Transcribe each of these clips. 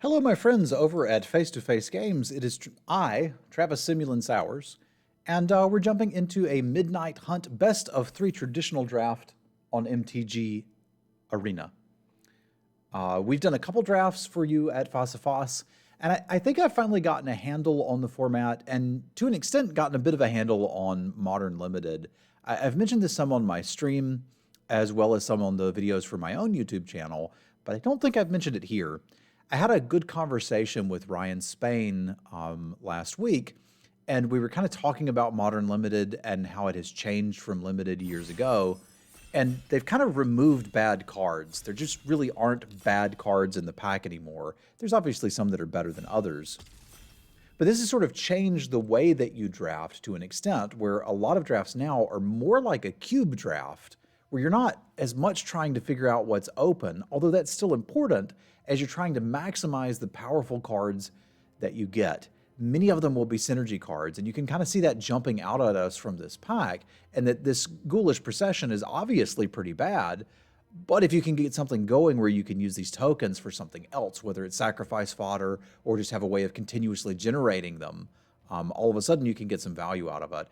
Hello, my friends over at Face to Face Games. It is I, Travis Semulin Sowers, and we're jumping into a Midnight Hunt best of 3 traditional draft on MTG Arena. We've done a couple drafts for you at Fossifos, and I think I've finally gotten a handle on the format and to an extent gotten a bit of a handle on Modern Limited. I've mentioned this some on my stream as well as some on the videos for my own YouTube channel, but I don't think I've mentioned it here. I had a good conversation with Ryan Spain last week, and we were kind of talking about Modern Limited and how it has changed from Limited years ago. And they've kind of removed bad cards. There just really aren't bad cards in the pack anymore. There's obviously some that are better than others. But this has sort of changed the way that you draft to an extent, where a lot of drafts now are more like a cube draft, where you're not as much trying to figure out what's open, although that's still important, as you're trying to maximize the powerful cards that you get. Many of them will be synergy cards, and you can kind of see that jumping out at us from this pack, and that this Ghoulish Procession is obviously pretty bad, but if you can get something going where you can use these tokens for something else, whether it's sacrifice fodder or just have a way of continuously generating them, all of a sudden you can get some value out of it.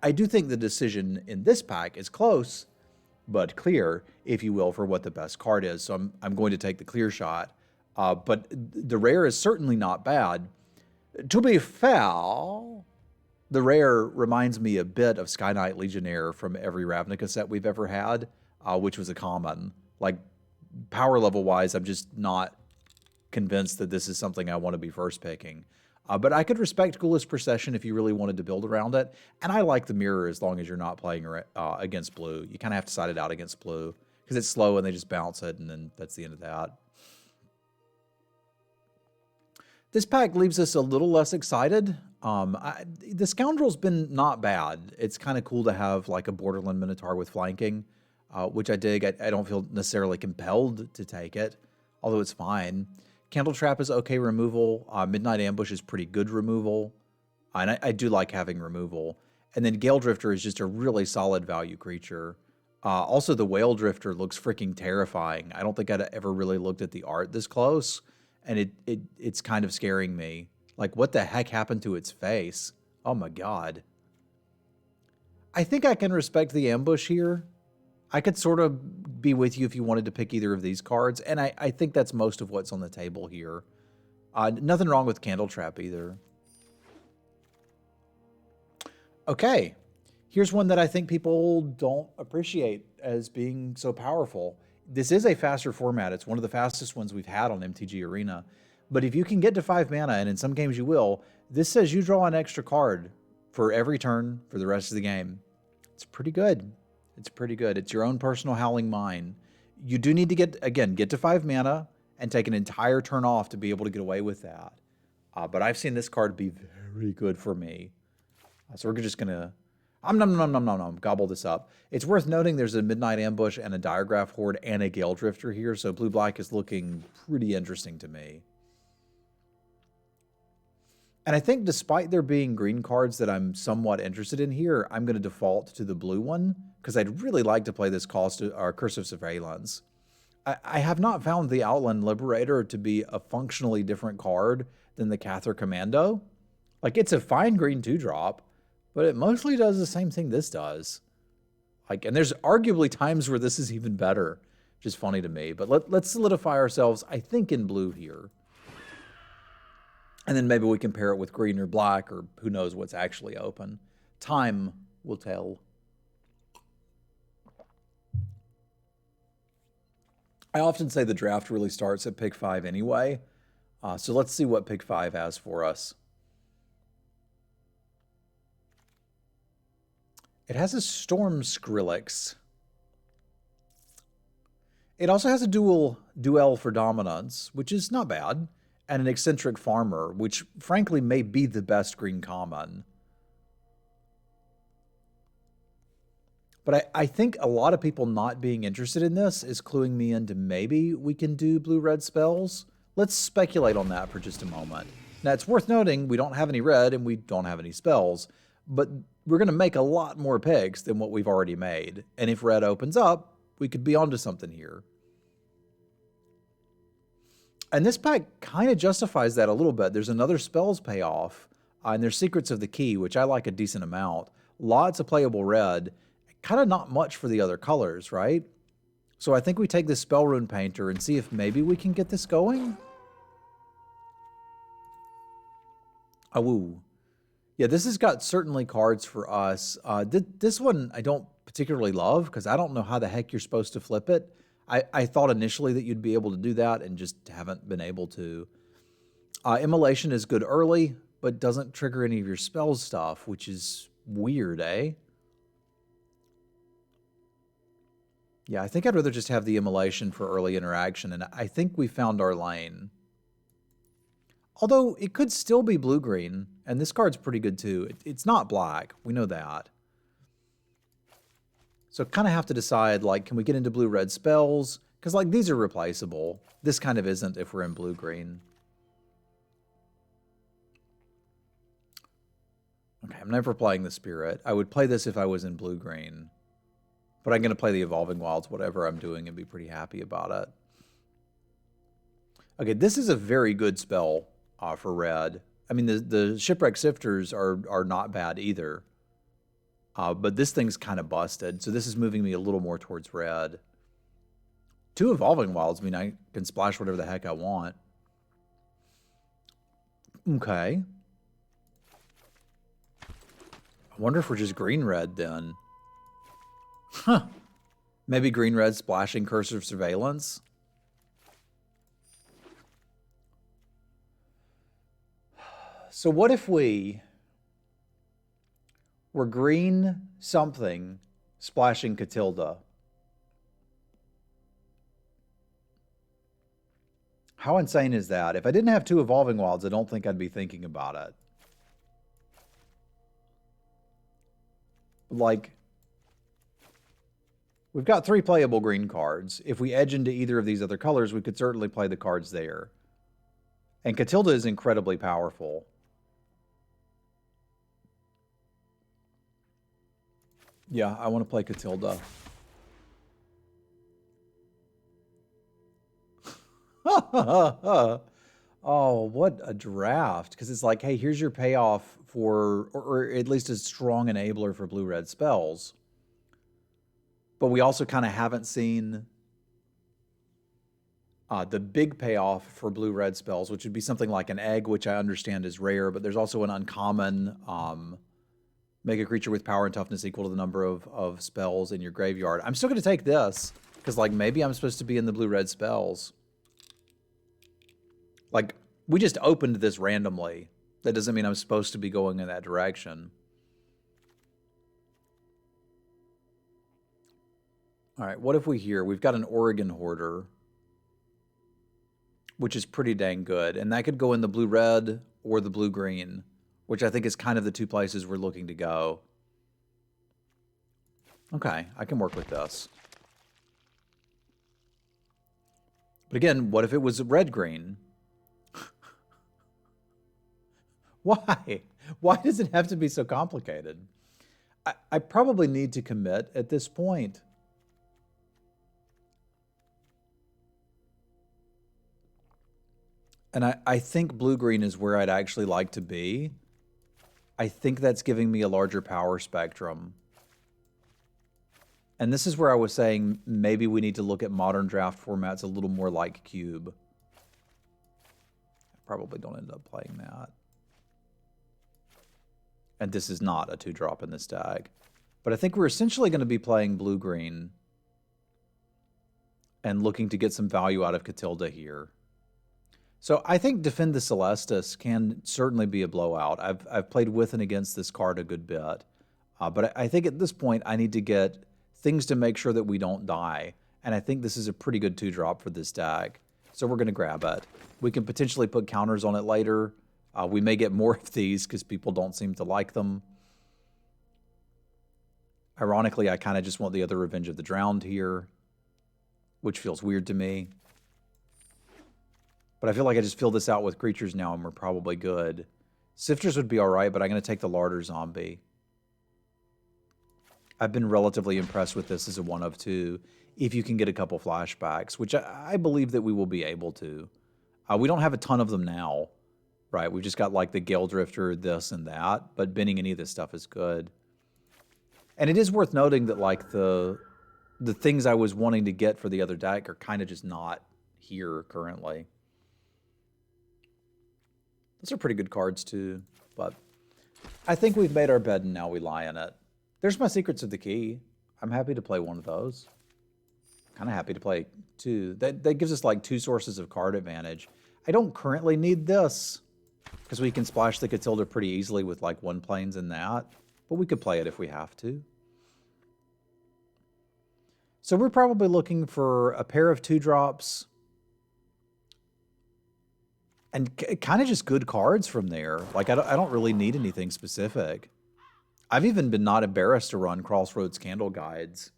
I do think the decision in this pack is close, but clear, if you will, for what the best card is. So I'm going to take the clear shot. But the rare is certainly not bad. To be fair, the rare reminds me a bit of Sky Knight Legionnaire from every Ravnica set we've ever had, which was a common. Like, power level wise, I'm just not convinced that this is something I want to be first picking. But I could respect Ghoulish Procession if you really wanted to build around it. And I like the mirror as long as you're not playing against blue. You kind of have to side it out against blue because it's slow and they just bounce it, and then that's the end of that. This pack leaves us a little less excited. The Scoundrel's been not bad. It's kind of cool to have like a Borderland Minotaur with flanking, which I dig. I don't feel necessarily compelled to take it, although it's fine. Candletrap is okay removal. Midnight Ambush is pretty good removal. And I do like having removal. And then Gale Drifter is just a really solid value creature. Also, the Whale Drifter looks freaking terrifying. I don't think I'd ever really looked at the art this close. And it's kind of scaring me. Like, what the heck happened to its face? Oh my god. I think I can respect the ambush here. I could sort of be with you if you wanted to pick either of these cards, and I think that's most of what's on the table here. Nothing wrong with Candletrap either. Okay, here's one that I think people don't appreciate as being so powerful. This is a faster format. It's one of the fastest ones we've had on MTG Arena. But if you can get to 5 mana, and in some games you will, this says you draw an extra card for every turn for the rest of the game. It's pretty good. It's pretty good. It's your own personal Howling Mine. You do need to get to 5 mana and take an entire turn off to be able to get away with that. But I've seen this card be very good for me. So we're just going to gobble this up. It's worth noting there's a Midnight Ambush and a Diregraph Horde and a Gale Drifter here, so blue-black is looking pretty interesting to me. And I think despite there being green cards that I'm somewhat interested in here, I'm going to default to the blue one, because I'd really like to play this Curse of Surveillance. I have not found the Outland Liberator to be a functionally different card than the Cathar Commando. Like, it's a fine green 2-drop, but it mostly does the same thing this does. Like, and there's arguably times where this is even better, which is funny to me. But let's solidify ourselves, I think, in blue here. And then maybe we can pair it with green or black, or who knows what's actually open. Time will tell. I often say the draft really starts at pick 5 anyway. So let's see what pick 5 has for us. It has a Storm Skrillex. It also has a duel for dominance, which is not bad, and an Eccentric Farmer, which frankly may be the best green common. But I think a lot of people not being interested in this is cluing me into maybe we can do blue-red spells. Let's speculate on that for just a moment. Now, it's worth noting we don't have any red and we don't have any spells, but we're going to make a lot more picks than what we've already made. And if red opens up, we could be onto something here. And this pack kind of justifies that a little bit. There's another spells payoff, and there's Secrets of the Key, which I like a decent amount. Lots of playable red, kind of not much for the other colors, right? So I think we take this Spell Rune Painter and see if maybe we can get this going. Oh, yeah, this has got certainly cards for us. This one I don't particularly love because I don't know how the heck you're supposed to flip it. I thought initially that you'd be able to do that and just haven't been able to. Immolation is good early, but doesn't trigger any of your spells stuff, which is weird, eh? Yeah, I think I'd rather just have the Immolation for early interaction, and I think we found our lane. Although it could still be blue-green, and this card's pretty good too. It's not black, we know that. So kind of have to decide, like, can we get into blue-red spells? Because, like, these are replaceable. This kind of isn't if we're in blue-green. Okay, I'm never playing the Spirit. I would play this if I was in blue-green. But I'm going to play the Evolving Wilds, whatever I'm doing, and be pretty happy about it. Okay, this is a very good spell for red. I mean, the Shipwreck Sifters are not bad either. But this thing's kind of busted, so this is moving me a little more towards red. 2 Evolving Wilds mean I can splash whatever the heck I want. Okay. I wonder if we're just green-red then. Huh. Maybe green-red splashing Curse of Surveillance? So what if we were green something splashing Catilda? How insane is that? If I didn't have 2 Evolving Wilds, I don't think I'd be thinking about it. Like, we've got 3 playable green cards. If we edge into either of these other colors, we could certainly play the cards there. And Catilda is incredibly powerful. Yeah, I want to play Catilda. Oh, what a draft. Because it's like, hey, here's your payoff for, or at least a strong enabler for blue-red spells. But we also kind of haven't seen the big payoff for blue-red spells, which would be something like an egg, which I understand is rare, but there's also an uncommon make a creature with power and toughness equal to the number of spells in your graveyard. I'm still going to take this, because like maybe I'm supposed to be in the blue-red spells. Like, we just opened this randomly. That doesn't mean I'm supposed to be going in that direction. All right, what if we hear? We've got an Oregon Hoarder, which is pretty dang good. And that could go in the blue-red or the blue-green, which I think is kind of the 2 places we're looking to go. Okay, I can work with this. But again, what if it was red-green? Why? Why does it have to be so complicated? I probably need to commit at this point. And I think blue-green is where I'd actually like to be. I think that's giving me a larger power spectrum. And this is where I was saying maybe we need to look at modern draft formats a little more like Cube. I probably don't end up playing that. And this is not a 2-drop in this tag. But I think we're essentially going to be playing blue-green and looking to get some value out of Catilda here. So I think Defend the Celestis can certainly be a blowout. I've played with and against this card a good bit. But I think at this point I need to get things to make sure that we don't die. And I think this is a pretty good 2-drop for this deck. So we're going to grab it. We can potentially put counters on it later. We may get more of these because people don't seem to like them. Ironically, I kind of just want the other Revenge of the Drowned here, which feels weird to me. But I feel like I just fill this out with creatures now and we're probably good. Sifters would be all right, but I'm going to take the Larder Zombie. I've been relatively impressed with this as a 1 of 2, if you can get a couple flashbacks, which I believe that we will be able to. We don't have a ton of them now, right? We've just got like the Gale Drifter, this and that, but binning any of this stuff is good. And it is worth noting that like the things I was wanting to get for the other deck are kind of just not here currently. Those are pretty good cards too, but I think we've made our bed and now we lie in it. There's my Secrets of the Key. I'm happy to play one of those. Kind of happy to play two. That gives us like 2 sources of card advantage. I don't currently need this because we can splash the Catilda pretty easily with like 1 planes in that, but we could play it if we have to. So we're probably looking for a pair of 2-drops and kind of just good cards from there. Like I don't really need anything specific. I've even been not embarrassed to run Crossroads Candle Guides.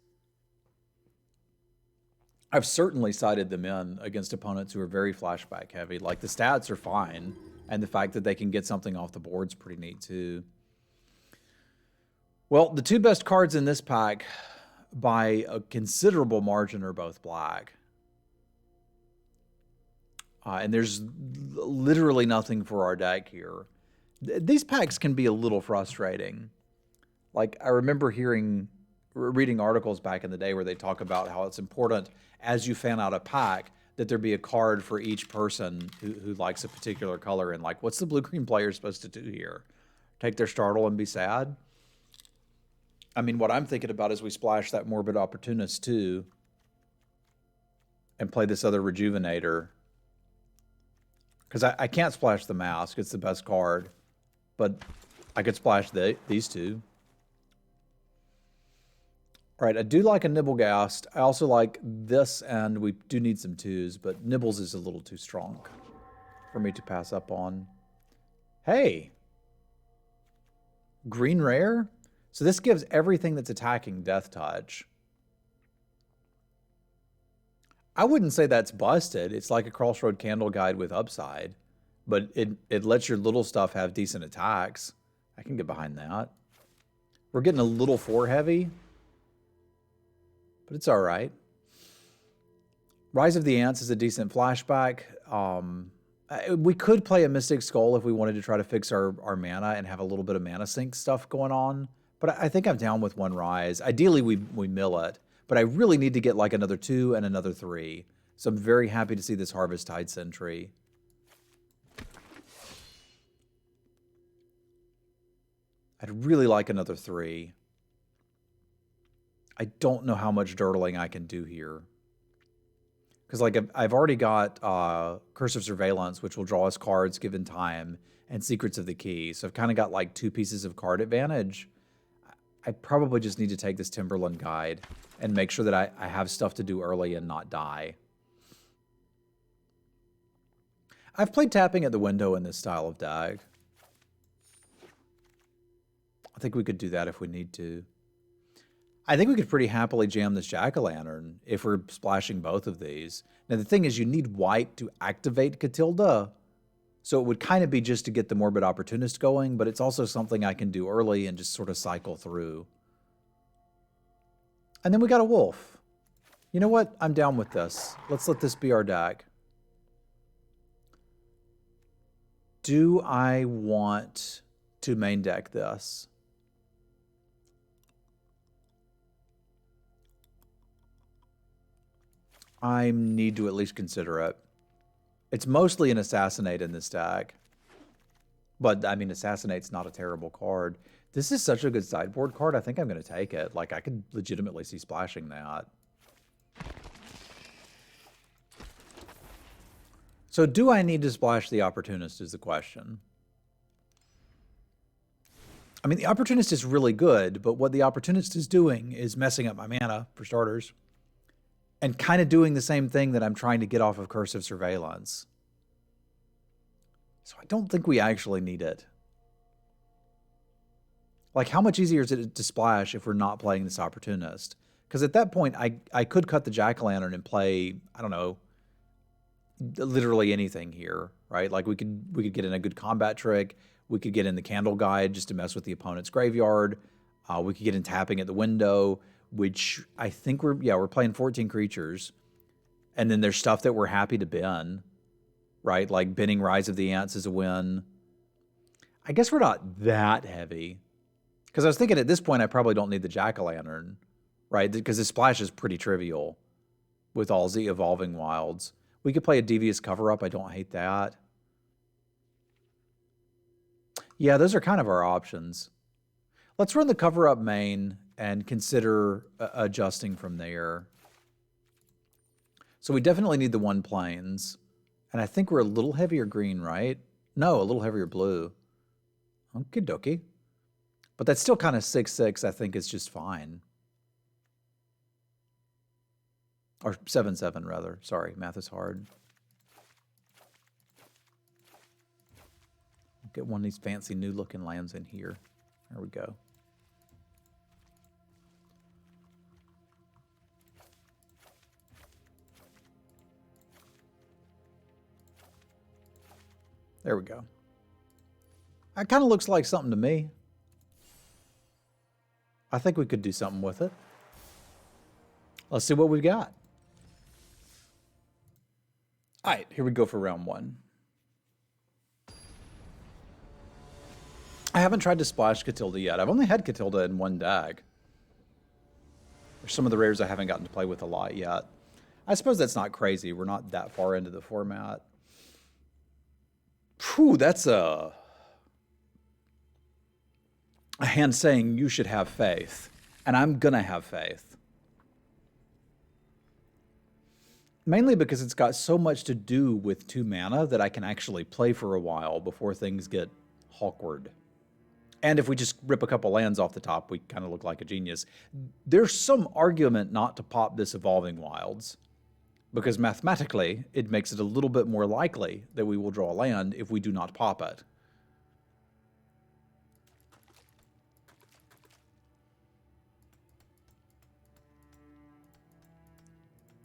I've certainly sided them in against opponents who are very flashback heavy. Like the stats are fine, and the fact that they can get something off the board's pretty neat too. Well, the 2 best cards in this pack by a considerable margin are both black. And there's literally nothing for our deck here. These packs can be a little frustrating. Like I remember reading articles back in the day where they talk about how it's important as you fan out a pack that there be a card for each person who likes a particular color, and like, what's the blue-green player supposed to do here? Take their startle and be sad? I mean, what I'm thinking about is we splash that Morbid Opportunist too and play this other Rejuvenator. Because I can't splash the Mask, it's the best card, but I could splash these 2. All right, I do like a Nibblegast. I also like this, and we do need some 2s, but Nibbles is a little too strong for me to pass up on. Hey! Green rare? So this gives everything that's attacking Death Touch. I wouldn't say that's busted. It's like a Crossroad Candle Guide with upside, but it lets your little stuff have decent attacks. I can get behind that. We're getting a little 4 heavy, but it's all right. Rise of the Ants is a decent flashback. We could play a Mystic Skull if we wanted to try to fix our mana and have a little bit of mana sink stuff going on, but I think I'm down with 1 Rise. Ideally, we mill it, but I really need to get like another 2 and another 3. So I'm very happy to see this Harvest Tide Sentry. I'd really like another 3. I don't know how much dirtling I can do here. Because like I've already got Curse of Surveillance, which will draw us cards given time, and Secrets of the Key. So I've kind of got like 2 pieces of card advantage. I probably just need to take this Timberland Guide and make sure that I have stuff to do early and not die. I've played Tapping at the Window in this style of deck. I think we could do that if we need to. I think we could pretty happily jam this Jack-o'-lantern if we're splashing both of these. Now, the thing is, you need white to activate Catilda, so it would kind of be just to get the Morbid Opportunist going, but it's also something I can do early and just sort of cycle through. And then we got a wolf. You know what? I'm down with this. Let's let this be our deck. Do I want to main deck this? I need to at least consider it. It's mostly an Assassinate in this deck. But, I mean, Assassinate's not a terrible card. This is such a good sideboard card, I think I'm going to take it. Like, I could legitimately see splashing that. So, do I need to splash the Opportunist is the question. I mean, the Opportunist is really good, but what the Opportunist is doing is messing up my mana, for starters. And kind of doing the same thing that I'm trying to get off of Curse of Surveillance. So I don't think we actually need it. Like, how much easier is it to splash if we're not playing this Opportunist? Because at that point, I could cut the Jack-o'-lantern and play, I don't know, literally anything here, right? Like, we could get in a good combat trick. We could get in the Candle Guide just to mess with the opponent's graveyard. We could get in Tapping at the Window, which I think we're playing 14 creatures. And then there's stuff that we're happy to bin. right? Like Binning Rise of the Ants is a win. I guess we're not that heavy. Because I was thinking at this point, I probably don't need the Jack-o'-lantern, right? Because the splash is pretty trivial with all the Evolving Wilds. We could play a Devious Cover-Up. I don't hate that. Yeah, those are kind of our options. Let's run the Cover-Up main and consider adjusting from there. So we definitely need the 1 plains. And I think we're a little heavier green, right? No, a little heavier blue. Okie dokie. But that's still kind of 6/6, I think is just fine. Or 7/7 rather. Sorry, math is hard. Get one of these fancy new looking lands in here. There we go. There we go. That kind of looks like something to me. I think we could do something with it. Let's see what we've got. All right, here we go for round 1. I haven't tried to splash Catilda yet. I've only had Catilda in 1 deck. There's some of the rares I haven't gotten to play with a lot yet. I suppose that's not crazy. We're not that far into the format. Phew, that's a hand saying you should have faith. And I'm going to have faith. Mainly because it's got so much to do with 2 mana that I can actually play for a while before things get awkward. And if we just rip a couple lands off the top, we kind of look like a genius. There's some argument not to pop this Evolving Wilds, because mathematically, it makes it a little bit more likely that we will draw a land if we do not pop it.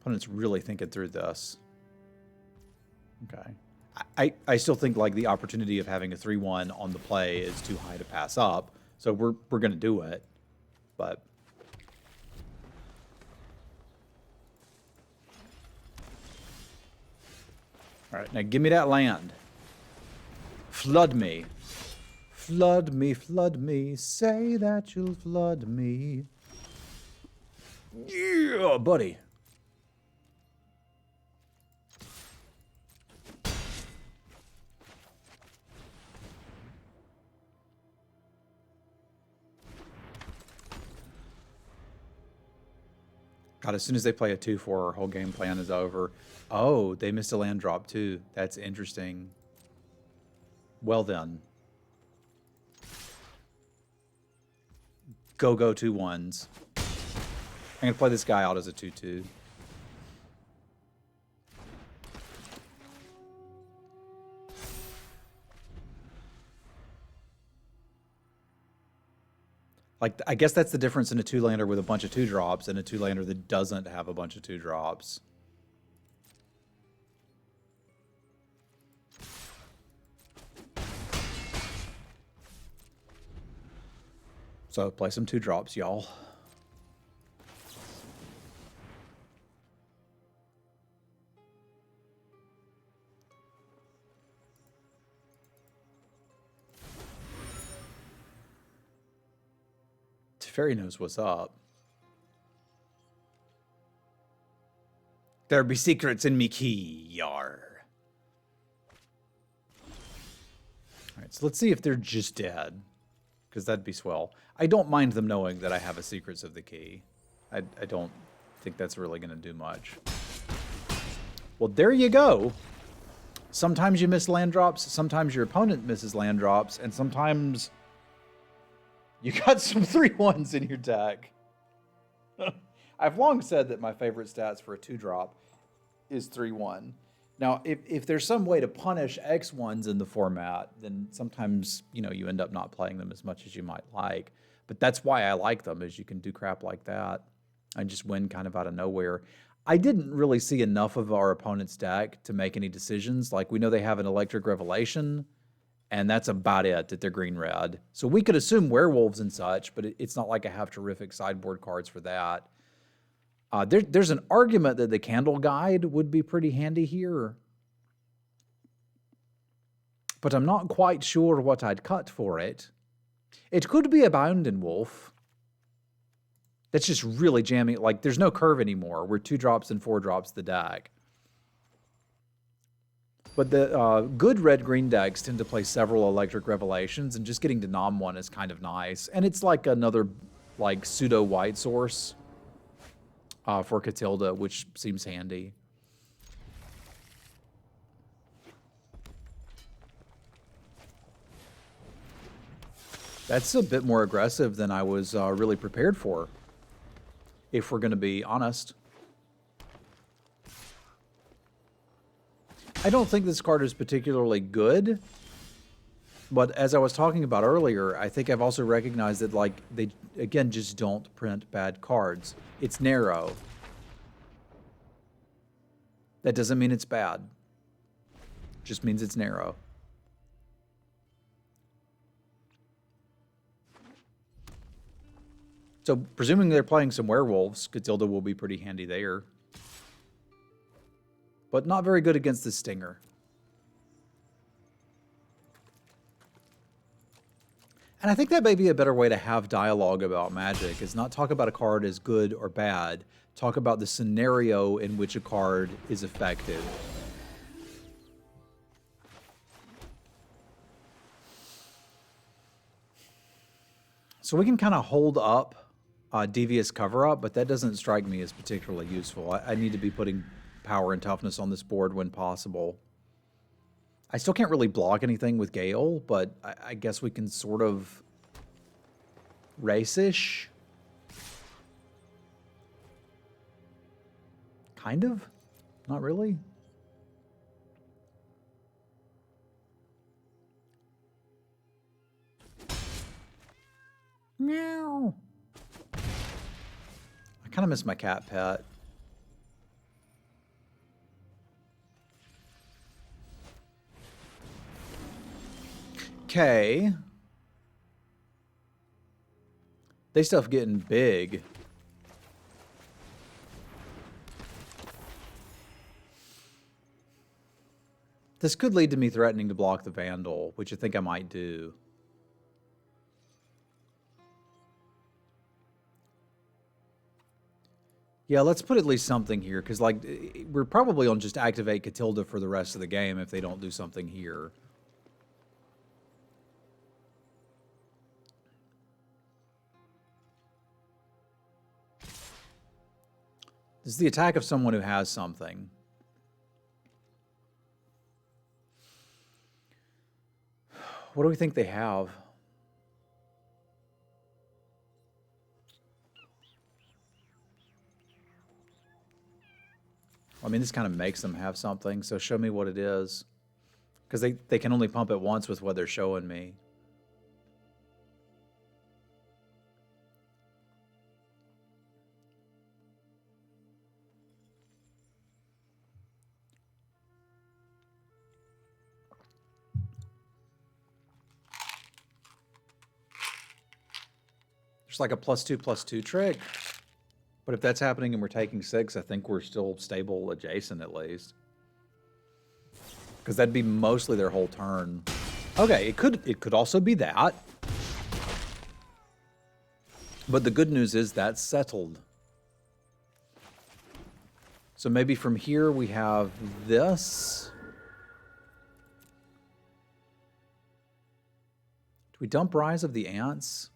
Opponent's really thinking through this. Okay. I still think like the opportunity of having a 3/1 on the play is too high to pass up, so we're going to do it. But all right, now give me that land. Flood me. Flood me, flood me. Say that you'll flood me. Yeah, buddy. God, as soon as they play a 2/4, our whole game plan is over. Oh, they missed a land drop too. That's interesting. Well then. Go 2/1s. I'm going to play this guy out as a 2/2. Like, I guess that's the difference in a 2-lander with a bunch of 2-drops and a 2-lander that doesn't have a bunch of 2-drops. So, play some 2-drops, y'all. Fairy knows what's up. There be secrets in me key, yar. Alright, so let's see if they're just dead. Because that'd be swell. I don't mind them knowing that I have a Secrets of the Key. I don't think that's really going to do much. Well, there you go. Sometimes you miss land drops, sometimes your opponent misses land drops, and sometimes you got some 3/1s in your deck. I've long said that my favorite stats for a 2-drop is 3/1. Now, if there's some way to punish X1s in the format, then sometimes, you know, you end up not playing them as much as you might like. But that's why I like them, is you can do crap like that and just win kind of out of nowhere. I didn't really see enough of our opponent's deck to make any decisions. Like, we know they have an Electric Revelation, and that's about it that they're green-red. So we could assume werewolves and such, but it's not like I have terrific sideboard cards for that. There's an argument that the Candle Guide would be pretty handy here. but I'm not quite sure what I'd cut for it. It could be a Bounding Wolf. That's just really jamming. Like, there's no curve anymore. We're 2 drops and 4 drops the deck. But the good red-green decks tend to play several Electric Revelations, and just getting to nom one is kind of nice. And it's like another, like, pseudo-white source for Catilda, which seems handy. That's a bit more aggressive than I was really prepared for, if we're going to be honest. I don't think this card is particularly good, but as I was talking about earlier, I think I've also recognized that, like, they, again, just don't print bad cards. It's narrow. That doesn't mean it's bad. It just means it's narrow. So, presuming they're playing some werewolves, Catilda will be pretty handy there. But not very good against the Stinger. And I think that may be a better way to have dialogue about Magic, is not talk about a card as good or bad, talk about the scenario in which a card is effective. So we can kind of hold up Devious Cover-Up, but that doesn't strike me as particularly useful. I need to be putting power and toughness on this board when possible. I still can't really block anything with Gale, but I guess we can sort of race-ish. Kind of? Not really? Meow. I kind of miss my cat pet. Okay. They stuff getting big. This could lead to me threatening to block the Vandal, which I think I might do. Yeah, let's put at least something here, because, like, we're probably on just activate Catilda for the rest of the game if they don't do something here. This is the attack of someone who has something. What do we think they have? I mean, this kind of makes them have something, so show me what it is. Because they can only pump it once with what they're showing me. There's like a +2/+2 trick. But if that's happening and we're taking 6, I think we're still stable adjacent at least. Because that'd be mostly their whole turn. Okay, it could also be that. But the good news is that's settled. So maybe from here we have this. Do we dump Rise of the Ants?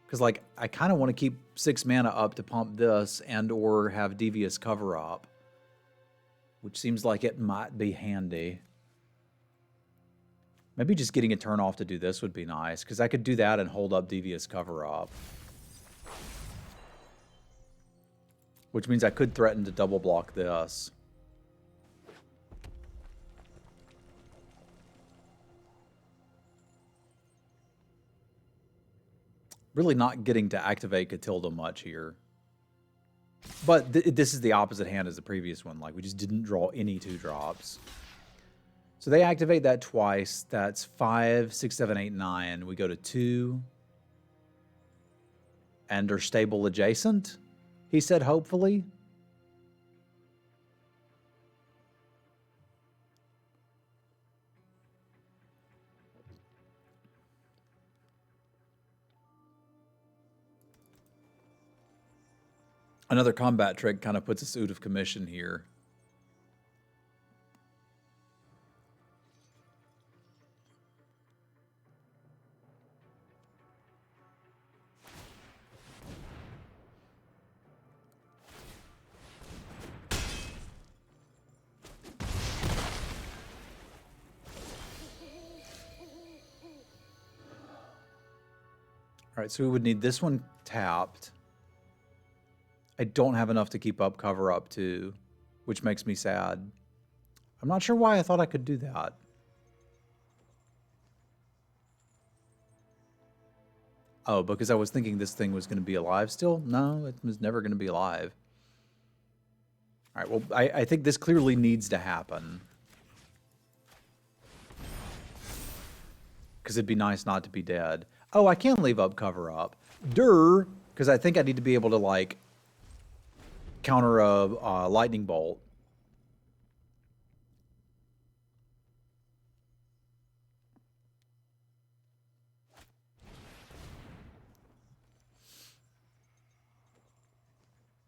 Because, like, I kind of want to keep 6 mana up to pump this and or have Devious Cover-Up, which seems like it might be handy. Maybe just getting a turn off to do this would be nice, because I could do that and hold up Devious Cover-Up. Which means I could threaten to double block this. Really not getting to activate Catilda much here. But this is the opposite hand as the previous one. Like, we just didn't draw any 2-drops. So they activate that twice. That's 5, 6, 7, 8, 9. We go to 2. And are stable adjacent, he said, hopefully. Another combat trick kind of puts us out of commission here. All right, so we would need this one tapped. I don't have enough to keep up cover up to, which makes me sad. I'm not sure why I thought I could do that. Oh, because I was thinking this thing was going to be alive still? No, it was never going to be alive. All right, well, I think this clearly needs to happen. Because it'd be nice not to be dead. Oh, I can leave up cover up. Durr! Because I think I need to be able to, like, counter a lightning bolt.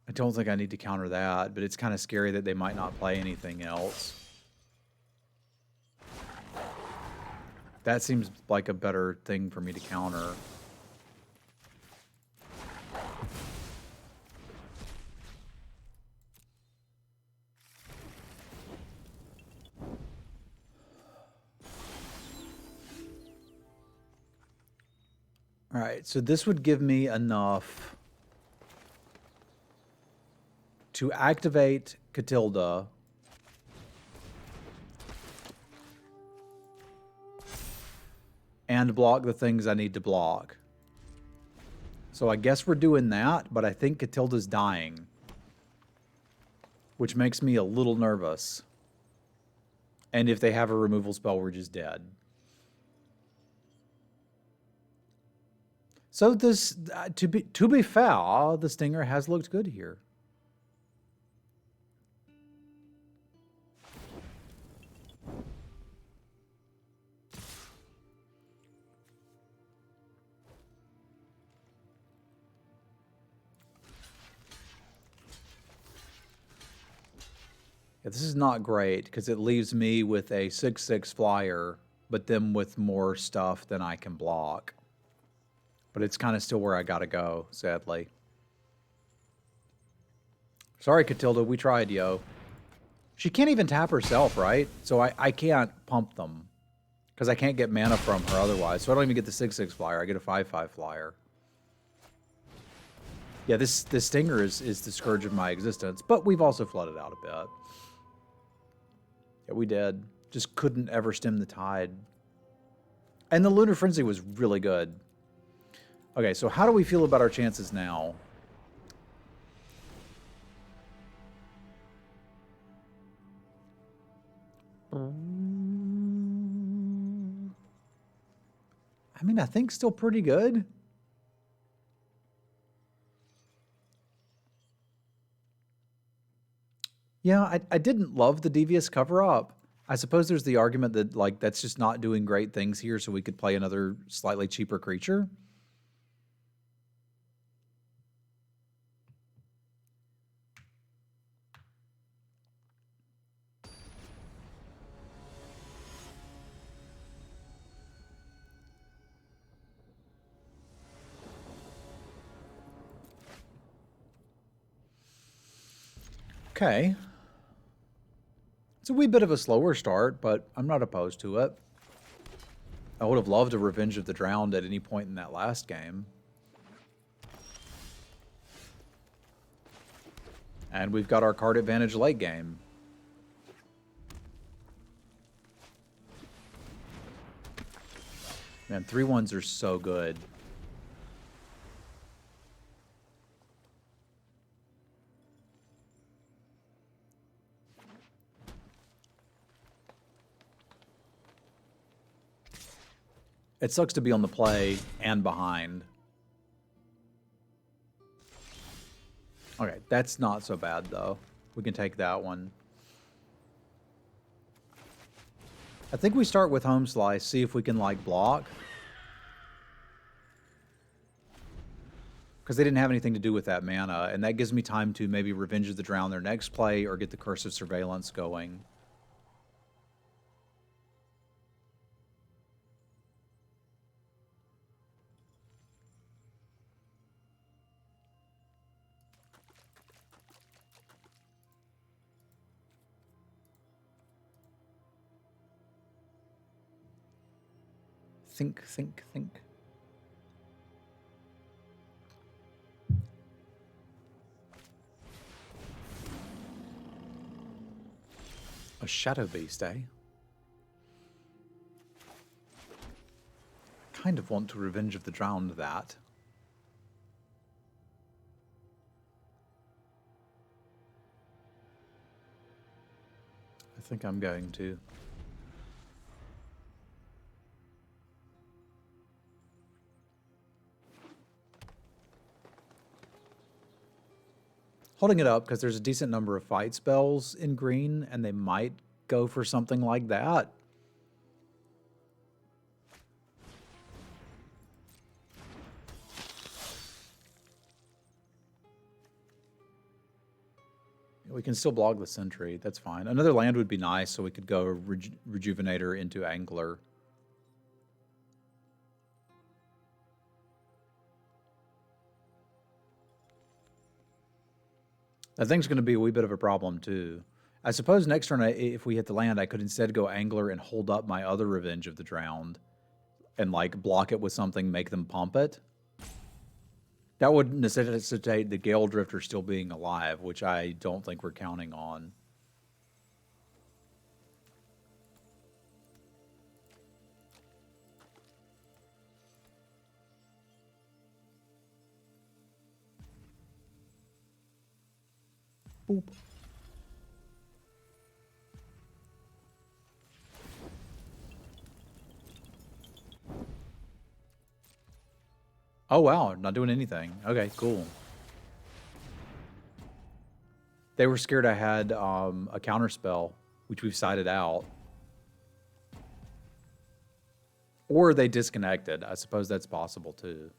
I don't think I need to counter that, but it's kind of scary that they might not play anything else. That seems like a better thing for me to counter. All right, so this would give me enough to activate Catilda and block the things I need to block. So I guess we're doing that, but I think Catilda's dying, which makes me a little nervous. And if they have a removal spell, we're just dead. So this, to be fair, the Stinger has looked good here. Yeah, this is not great because it leaves me with a 6/6 flyer, but then with more stuff than I can block. But it's kind of still where I gotta go, sadly. Sorry, Catilda, we tried, yo. She can't even tap herself, right? So I can't pump them because I can't get mana from her otherwise. So I don't even get the 6/6 flyer. I get a 5/5 flyer. Yeah, this Stinger is the scourge of my existence, but we've also flooded out a bit. Yeah, we did. Just couldn't ever stem the tide. And the Lunar Frenzy was really good. Okay, so how do we feel about our chances now? I mean, I think still pretty good. Yeah, I didn't love the Devious cover-up. I suppose there's the argument that, like, that's just not doing great things here, so we could play another slightly cheaper creature. Okay. It's a wee bit of a slower start, but I'm not opposed to it. I would have loved a Revenge of the Drowned at any point in that last game. And we've got our card advantage late game. Man, 3/1s are so good. It sucks to be on the play and behind. Okay, that's not so bad, though. We can take that one. I think we start with Home Slice, see if we can, like, block. Because they didn't have anything to do with that mana, and that gives me time to maybe Revenge of the Drown their next play or get the Curse of Surveillance going. Think, think, think. A Shadow Beast, eh? I kind of want to Revenge of the Drowned that. I think I'm going to. Holding it up because there's a decent number of fight spells in green, and they might go for something like that. We can still block the Sentry. That's fine. Another land would be nice, so we could go Rejuvenator into Angler. That thing's going to be a wee bit of a problem, too. I suppose next turn, if we hit the land, I could instead go Angler and hold up my other Revenge of the Drowned and, like, block it with something, make them pump it. That would necessitate the Gale Drifter still being alive, which I don't think we're counting on. Boop. Oh, wow. Not doing anything. Okay, cool. They were scared I had a counterspell, which we've sided out. Or they disconnected. I suppose that's possible, too.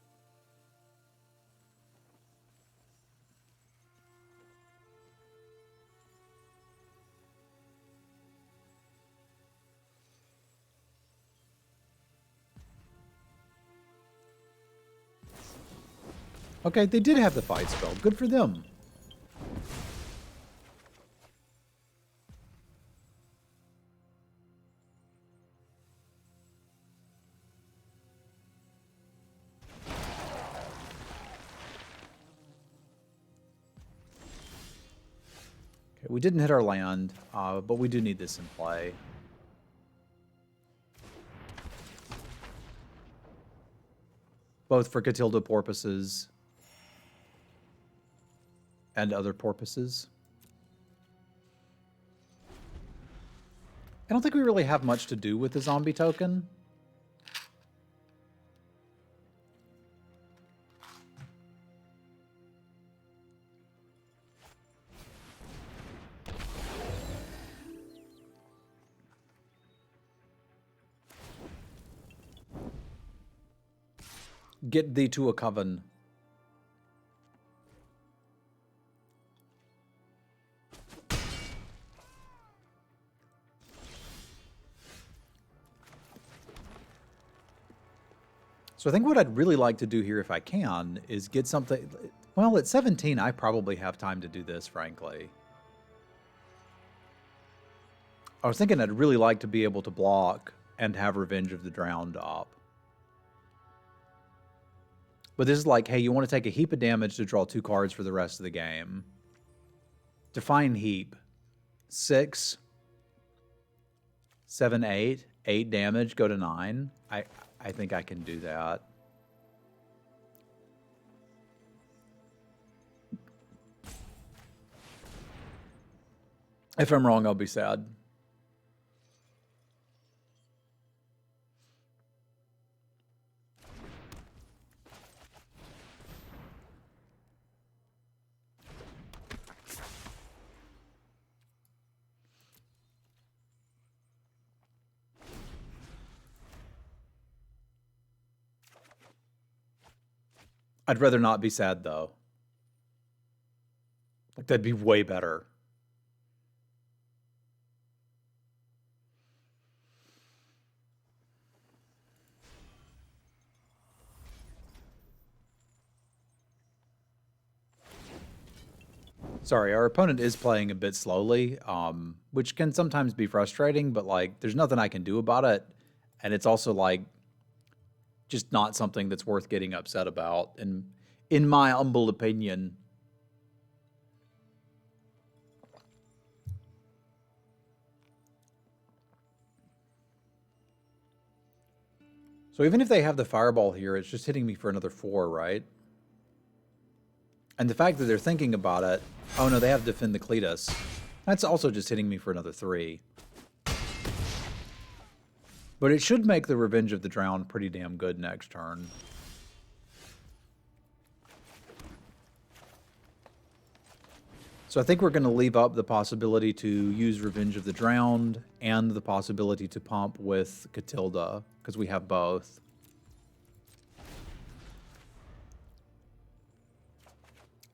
Okay, they did have the fight spell. Good for them. Okay, we didn't hit our land, but we do need this in play. Both for Catilda purposes and other purposes. I don't think we really have much to do with the zombie token. Get thee to a coven. So I think what I'd really like to do here, if I can, is get something... Well, at 17, I probably have time to do this, frankly. I was thinking I'd really like to be able to block and have Revenge of the Drowned up. But this is like, hey, you want to take a heap of damage to draw 2 cards for the rest of the game. Define heap. 6, 7, 8. 8 damage, go to 9. I think I can do that. If I'm wrong, I'll be sad. I'd rather not be sad, though. Like, that'd be way better. Sorry, our opponent is playing a bit slowly, which can sometimes be frustrating, but like there's nothing I can do about it. And it's also like just not something that's worth getting upset about, and in my humble opinion. So even if they have the fireball here, it's just hitting me for another 4, right? And the fact that they're thinking about it, oh no, they have to defend the Cletus. That's also just hitting me for another 3. But it should make the Revenge of the Drowned pretty damn good next turn. So I think we're going to leave up the possibility to use Revenge of the Drowned and the possibility to pump with Catilda, because we have both.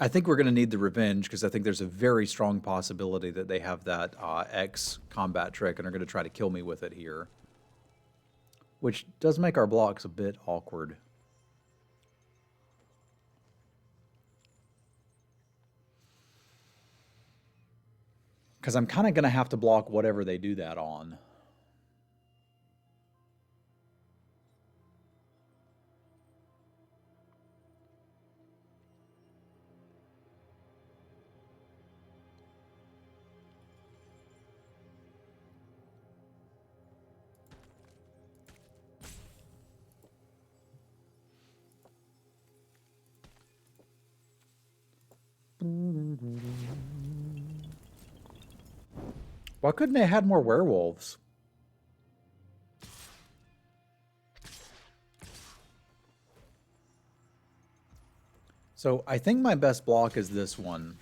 I think we're going to need the Revenge, because I think there's a very strong possibility that they have that X combat trick and are going to try to kill me with it here. Which does make our blocks a bit awkward. Because I'm kind of going to have to block whatever they do that on. Why couldn't they have had more werewolves? So I think my best block is this one.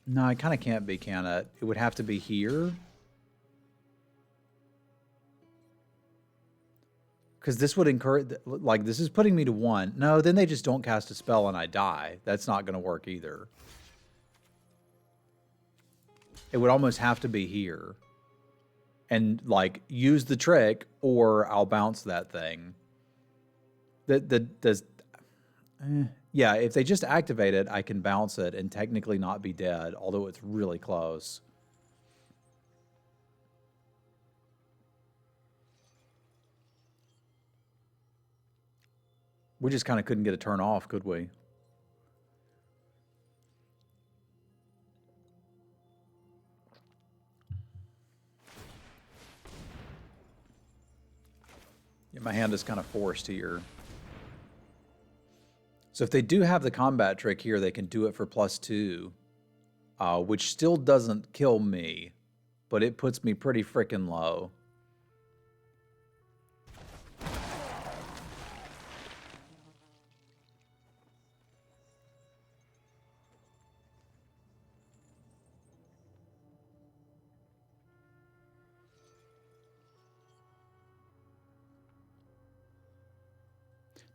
No, it kind of can't be, can it? It would have to be here. Because this would encourage, like, this is putting me to 1. No, then they just don't cast a spell and I die. That's not going to work either. It would almost have to be here. And, like, use the trick, or I'll bounce that thing. Yeah, if they just activate it, I can bounce it and technically not be dead, although it's really close. We just kind of couldn't get a turn off, could we? Yeah, my hand is kind of forced here. So if they do have the combat trick here, they can do it for +2, which still doesn't kill me, but it puts me pretty freaking low.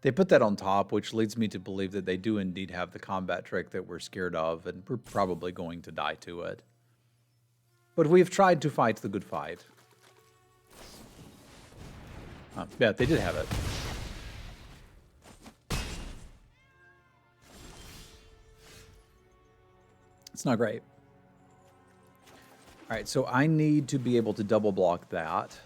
They put that on top, which leads me to believe that they do indeed have the combat trick that we're scared of, and we're probably going to die to it. But we've tried to fight the good fight. Yeah, they did have it. It's not great. All right, so I need to be able to double block that.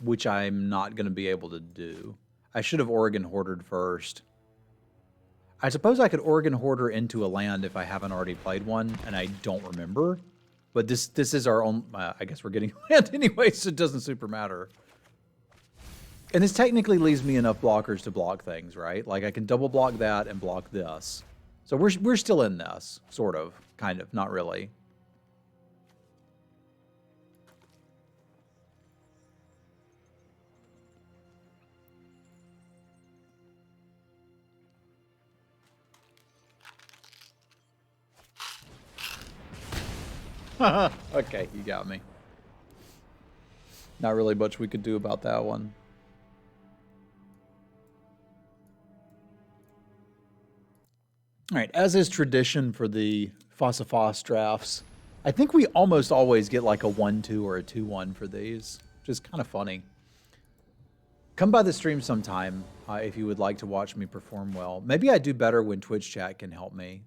Which I'm not going to be able to do. I should have Oregon Hoardered first. I suppose I could Oregon Hoarder into a land if I haven't already played one, and I don't remember. But this is our own... I guess we're getting land anyway, so it doesn't super matter. And this technically leaves me enough blockers to block things, right? Like, I can double block that and block this. So we're still in this, sort of, kind of, not really. Okay, you got me. Not really much we could do about that one. All right, as is tradition for the Fossa drafts, I think we almost always get like a 1-2 or a 2-1 for these, which is kind of funny. Come by the stream sometime if you would like to watch me perform well. Maybe I do better when Twitch chat can help me.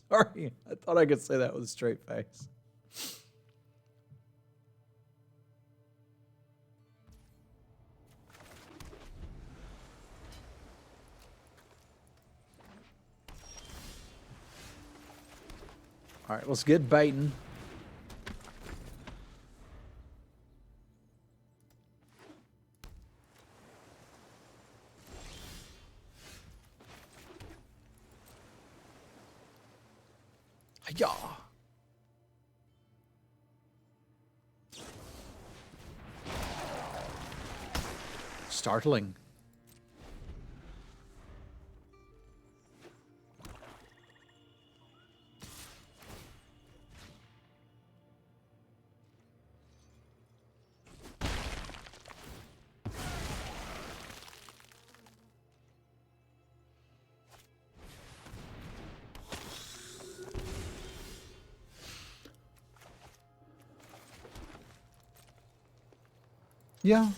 Sorry, I thought I could say that with a straight face. All right, let's get baiting. Yeah. Startling. Yeah.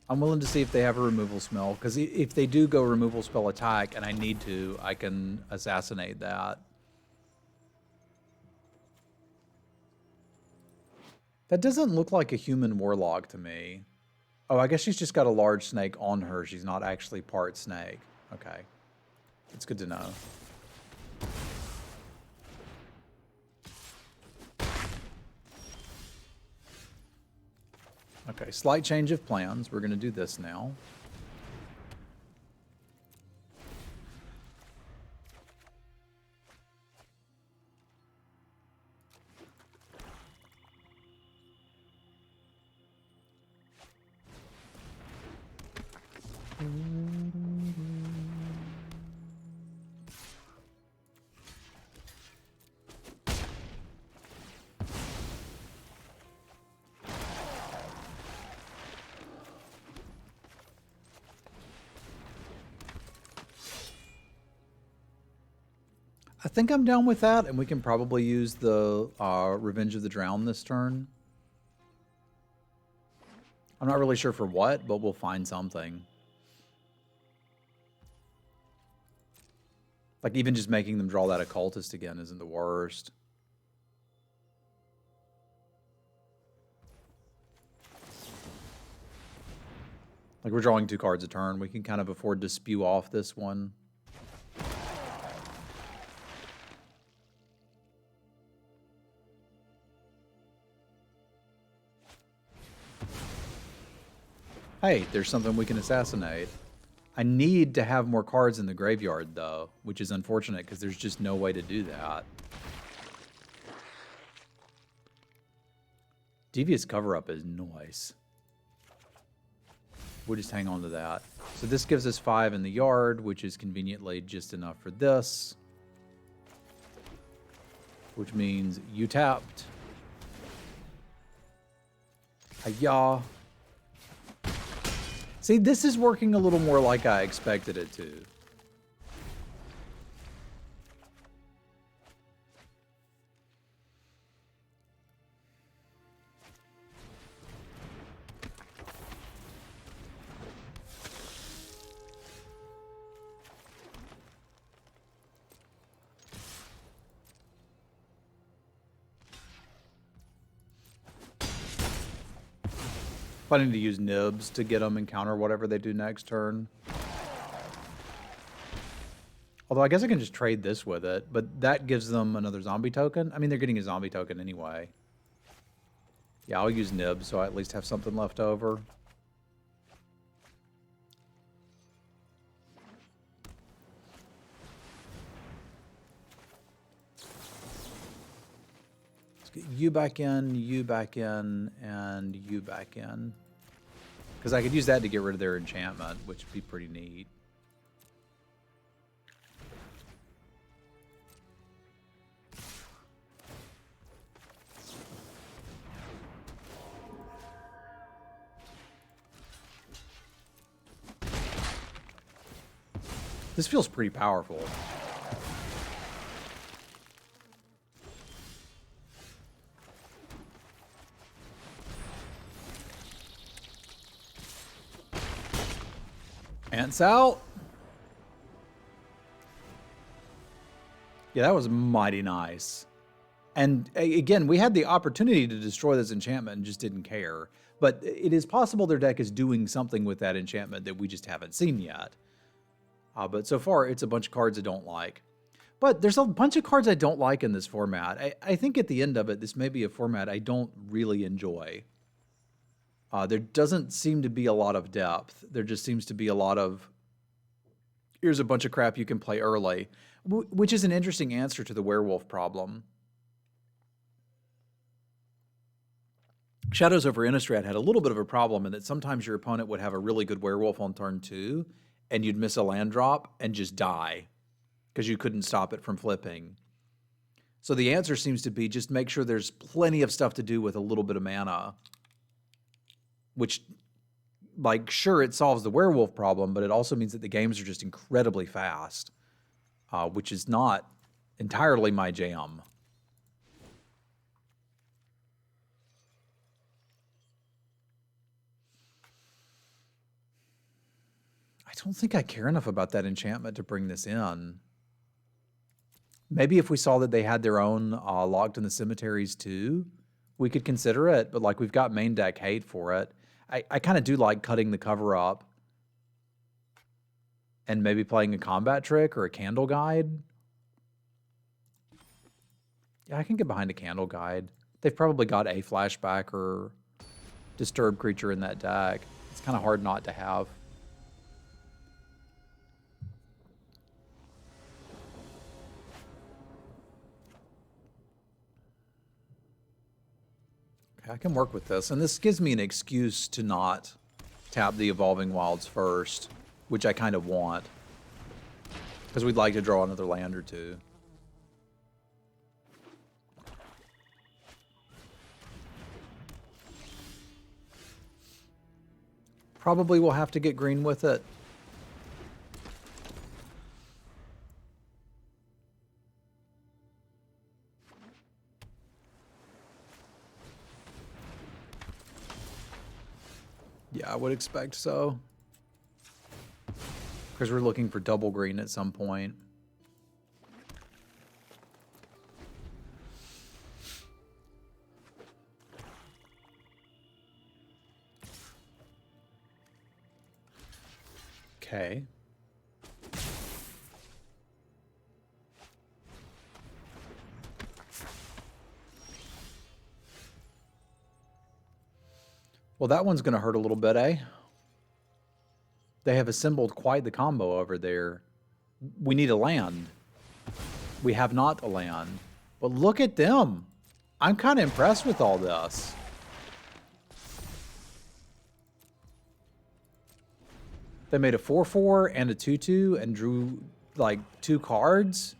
I'm willing to see if they have a removal spell, because if they do go removal spell attack and I need to, I can assassinate that. That doesn't look like a human warlock to me. Oh, I guess she's just got a large snake on her. She's not actually part snake. Okay. It's good to know. Okay, slight change of plans. We're going to do this now. I think I'm down with that, and we can probably use the Revenge of the Drowned this turn. I'm not really sure for what, but we'll find something. Like, even just making them draw that Occultist again isn't the worst. Like, we're drawing 2 cards a turn. We can kind of afford to spew off this one. Hey, there's something we can assassinate. I need to have more cards in the graveyard, though, which is unfortunate because there's just no way to do that. Devious Cover-Up is nice. We'll just hang on to that. So this gives us 5 in the yard, which is conveniently just enough for this. Which means you tapped. Hiya. See, this is working a little more like I expected it to. I need to use nibs to get them and counter whatever they do next turn. Although I guess I can just trade this with it, but that gives them another zombie token. I mean, they're getting a zombie token anyway. Yeah, I'll use nibs so I at least have something left over. Let's get you back in, and you back in. Because I could use that to get rid of their enchantment, which would be pretty neat. This feels pretty powerful. Ants out. Yeah, that was mighty nice. And again, we had the opportunity to destroy this enchantment and just didn't care. But it is possible their deck is doing something with that enchantment that we just haven't seen yet. But so far, it's a bunch of cards I don't like. But there's a bunch of cards I don't like in this format. I think at the end of it, this may be a format I don't really enjoy. There doesn't seem to be a lot of depth. There just seems to be a lot of, here's a bunch of crap you can play early, which is an interesting answer to the werewolf problem. Shadows over Innistrad had a little bit of a problem in that sometimes your opponent would have a really good werewolf on turn 2, and you'd miss a land drop and just die because you couldn't stop it from flipping. So the answer seems to be just make sure there's plenty of stuff to do with a little bit of mana. Which, like, sure, it solves the werewolf problem, but it also means that the games are just incredibly fast, which is not entirely my jam. I don't think I care enough about that enchantment to bring this in. Maybe if we saw that they had their own Locked in the Cemeteries too, we could consider it, but like we've got main deck hate for it. I kind of do like cutting the cover up and maybe playing a combat trick or a candle guide. Yeah, I can get behind a candle guide. They've probably got a flashback or disturbed creature in that deck. It's kind of hard not to have. I can work with this, and this gives me an excuse to not tap the Evolving Wilds first, which I kind of want, because we'd like to draw another land or two. Probably will have to get green with it. Yeah, I would expect so. Because we're looking for double green at some point. Okay. Well, that one's going to hurt a little bit, eh? They have assembled quite the combo over there. We need a land. We have not a land. But look at them. I'm kind of impressed with all this. They made a 4/4 and a 2/2 and drew like 2 cards.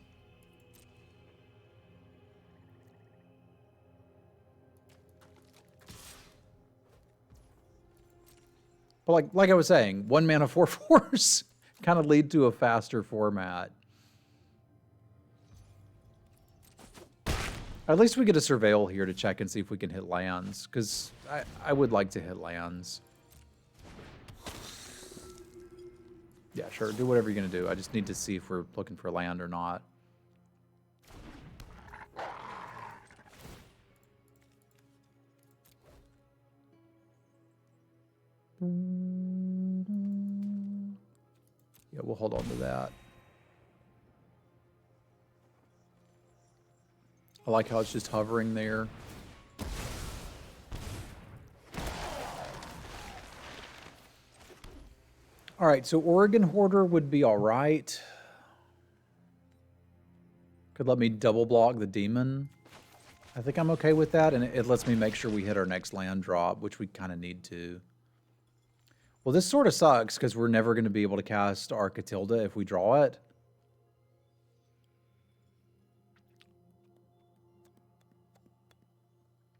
But like I was saying, 1 mana 4/4s kind of lead to a faster format. At least we get a surveil here to check and see if we can hit lands, because I would like to hit lands. Yeah, sure, do whatever you're going to do. I just need to see if we're looking for land or not. Yeah, we'll hold on to that. I like how it's just hovering there. All right, so Oregon Hoarder would be all right. Could let me double block the demon. I think I'm okay with that, and it lets me make sure we hit our next land drop, which we kind of need to. Well, this sort of sucks because we're never going to be able to cast our Catilda if we draw it.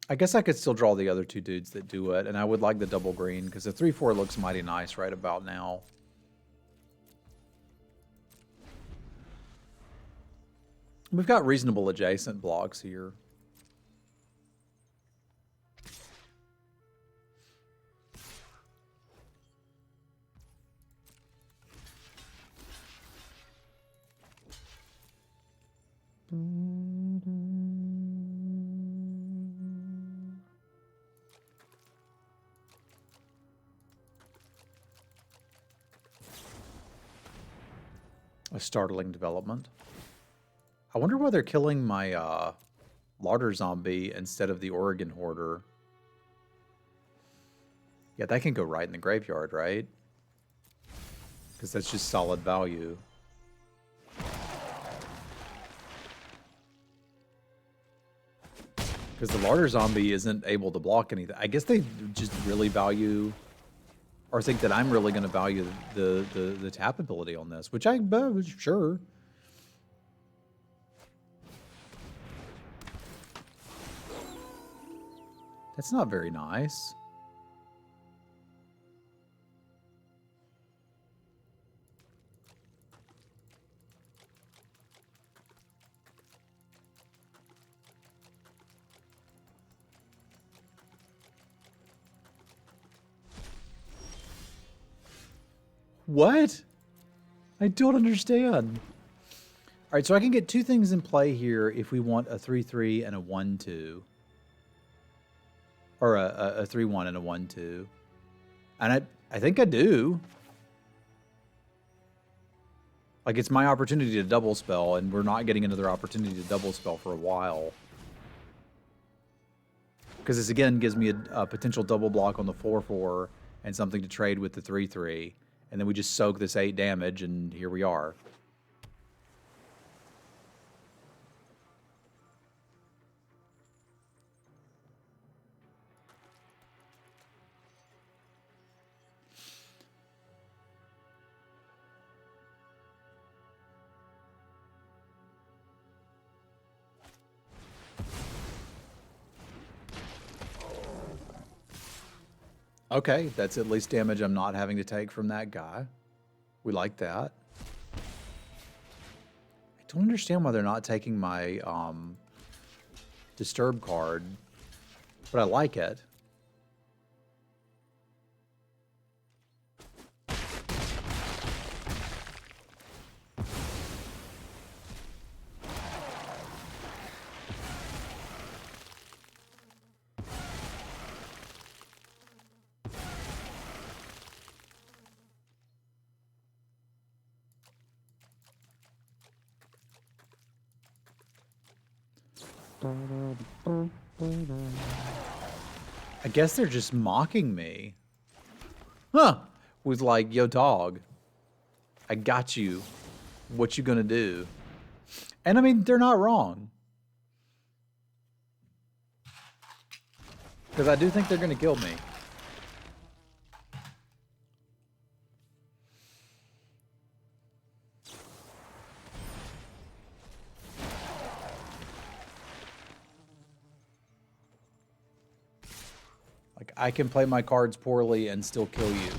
I guess I could still draw the other 2 dudes that do it, and I would like the double green because the 3/4 looks mighty nice right about now. We've got reasonable adjacent blocks here. A startling development. I wonder why they're killing my larder zombie instead of the Oregon hoarder. Yeah, that can go right in the graveyard, right? Because that's just solid value. Because the larder zombie isn't able to block anything. I guess they just really value, or think that I'm really going to value the tap ability on this, which sure. That's not very nice. What? I don't understand. All right, so I can get two things in play here if we want a 3/3 and a 1/2. Or a 3/1 and a 1/2. And I think I do. Like, it's my opportunity to double spell, and we're not getting another opportunity to double spell for a while. Because this, again, gives me a potential double block on the 4/4 and something to trade with the 3/3. And then we just soak this 8 damage, and here we are. Okay, that's at least damage I'm not having to take from that guy. We like that. I don't understand why they're not taking my Disturb card, but I like it. I guess they're just mocking me. Huh. With like, yo dog, I got you. What you gonna do? And I mean, they're not wrong. Because I do think they're gonna kill me. Like, I can play my cards poorly and still kill you.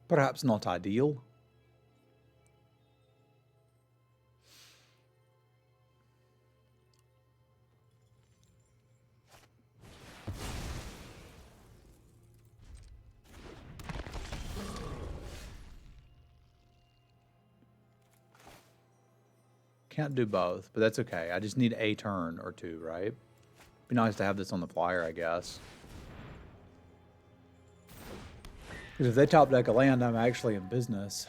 Perhaps not ideal. Can't do both, but that's okay. I just need a turn or two, right? Be nice to have this on the flyer, I guess. Because if they top deck a land, I'm actually in business.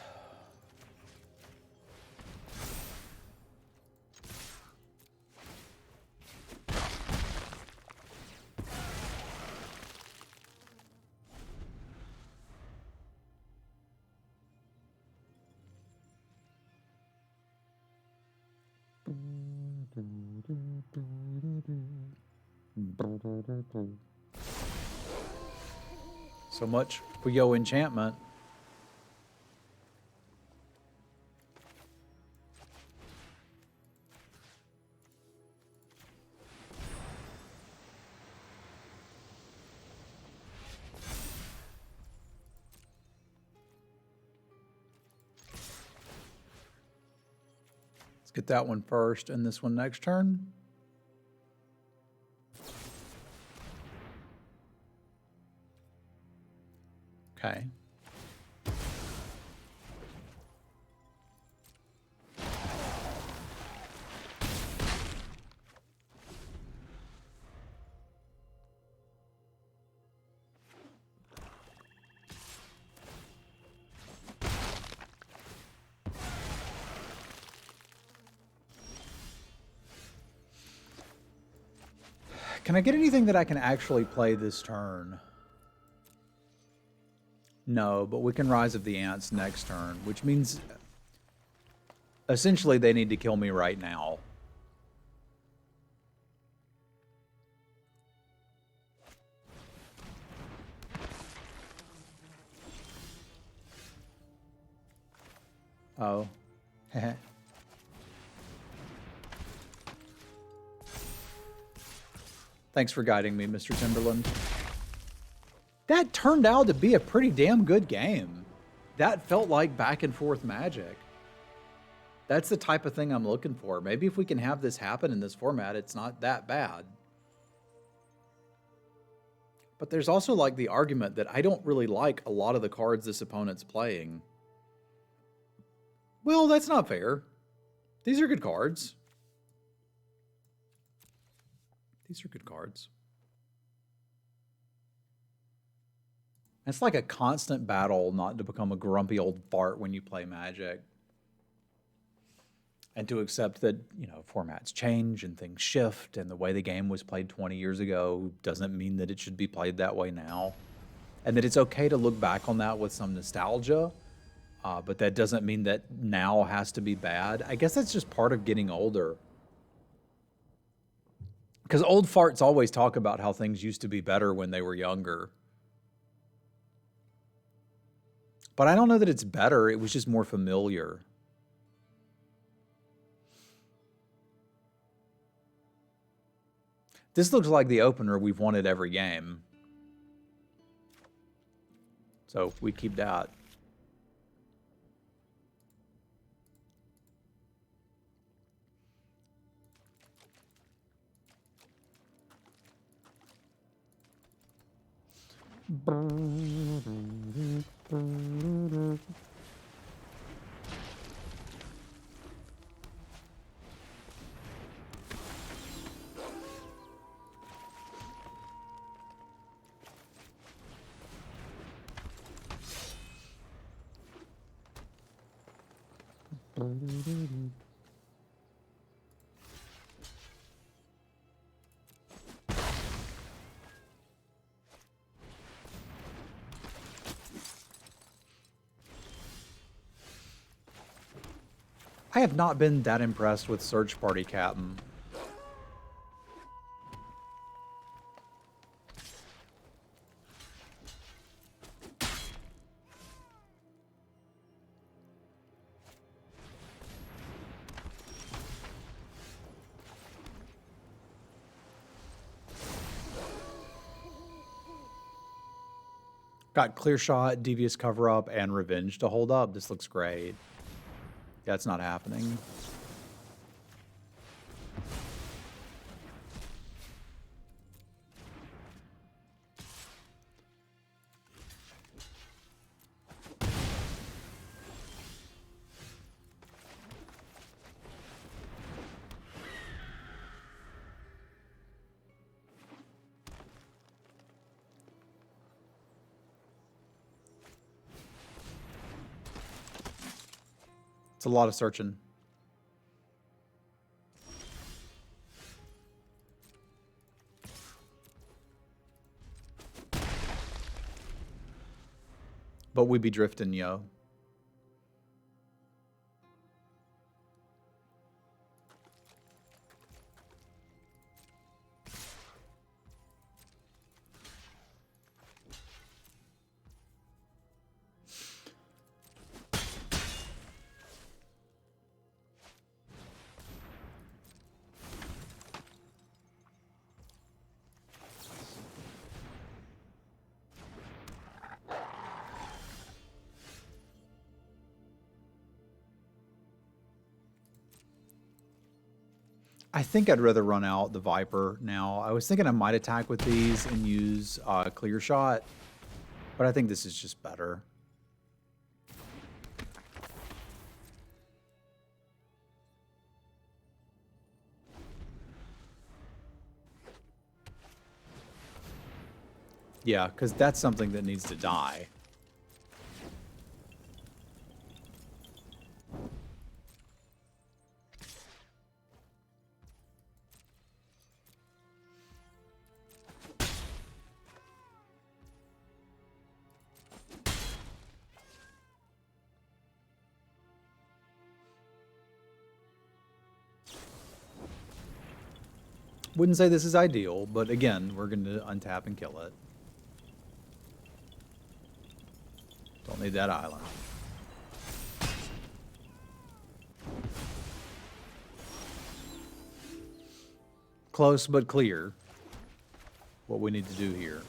So much for yo enchantment. Let's get that one first and this one next turn. Okay. Can I get anything that I can actually play this turn? No, but we can Rise of the Ants next turn, which means essentially they need to kill me right now. Oh. Thanks for guiding me, Mr. Timberland. That turned out to be a pretty damn good game. That felt like back and forth magic. That's the type of thing I'm looking for. Maybe if we can have this happen in this format, it's not that bad. But there's also like the argument that I don't really like a lot of the cards this opponent's playing. Well, that's not fair. These are good cards. These are good cards. It's like a constant battle not to become a grumpy old fart when you play Magic. And to accept that, you know, formats change and things shift, and the way the game was played 20 years ago doesn't mean that it should be played that way now. And that it's okay to look back on that with some nostalgia, but that doesn't mean that now has to be bad. I guess that's just part of getting older. Because old farts always talk about how things used to be better when they were younger. But I don't know that it's better. It was just more familiar. This looks like the opener we've wanted every game. So we keep that. I have not been that impressed with Search Party Captain. Got Clear Shot, Devious Cover-Up, and Revenge to hold up. This looks great. That's not happening. It's a lot of searching. But we be drifting, yo. I think I'd rather run out the Viper now. I was thinking I might attack with these and use Clear Shot, but I think this is just better. Yeah, because that's something that needs to die. Wouldn't say this is ideal, but again, we're going to untap and kill it. Don't need that island. Close but clear. What we need to do here.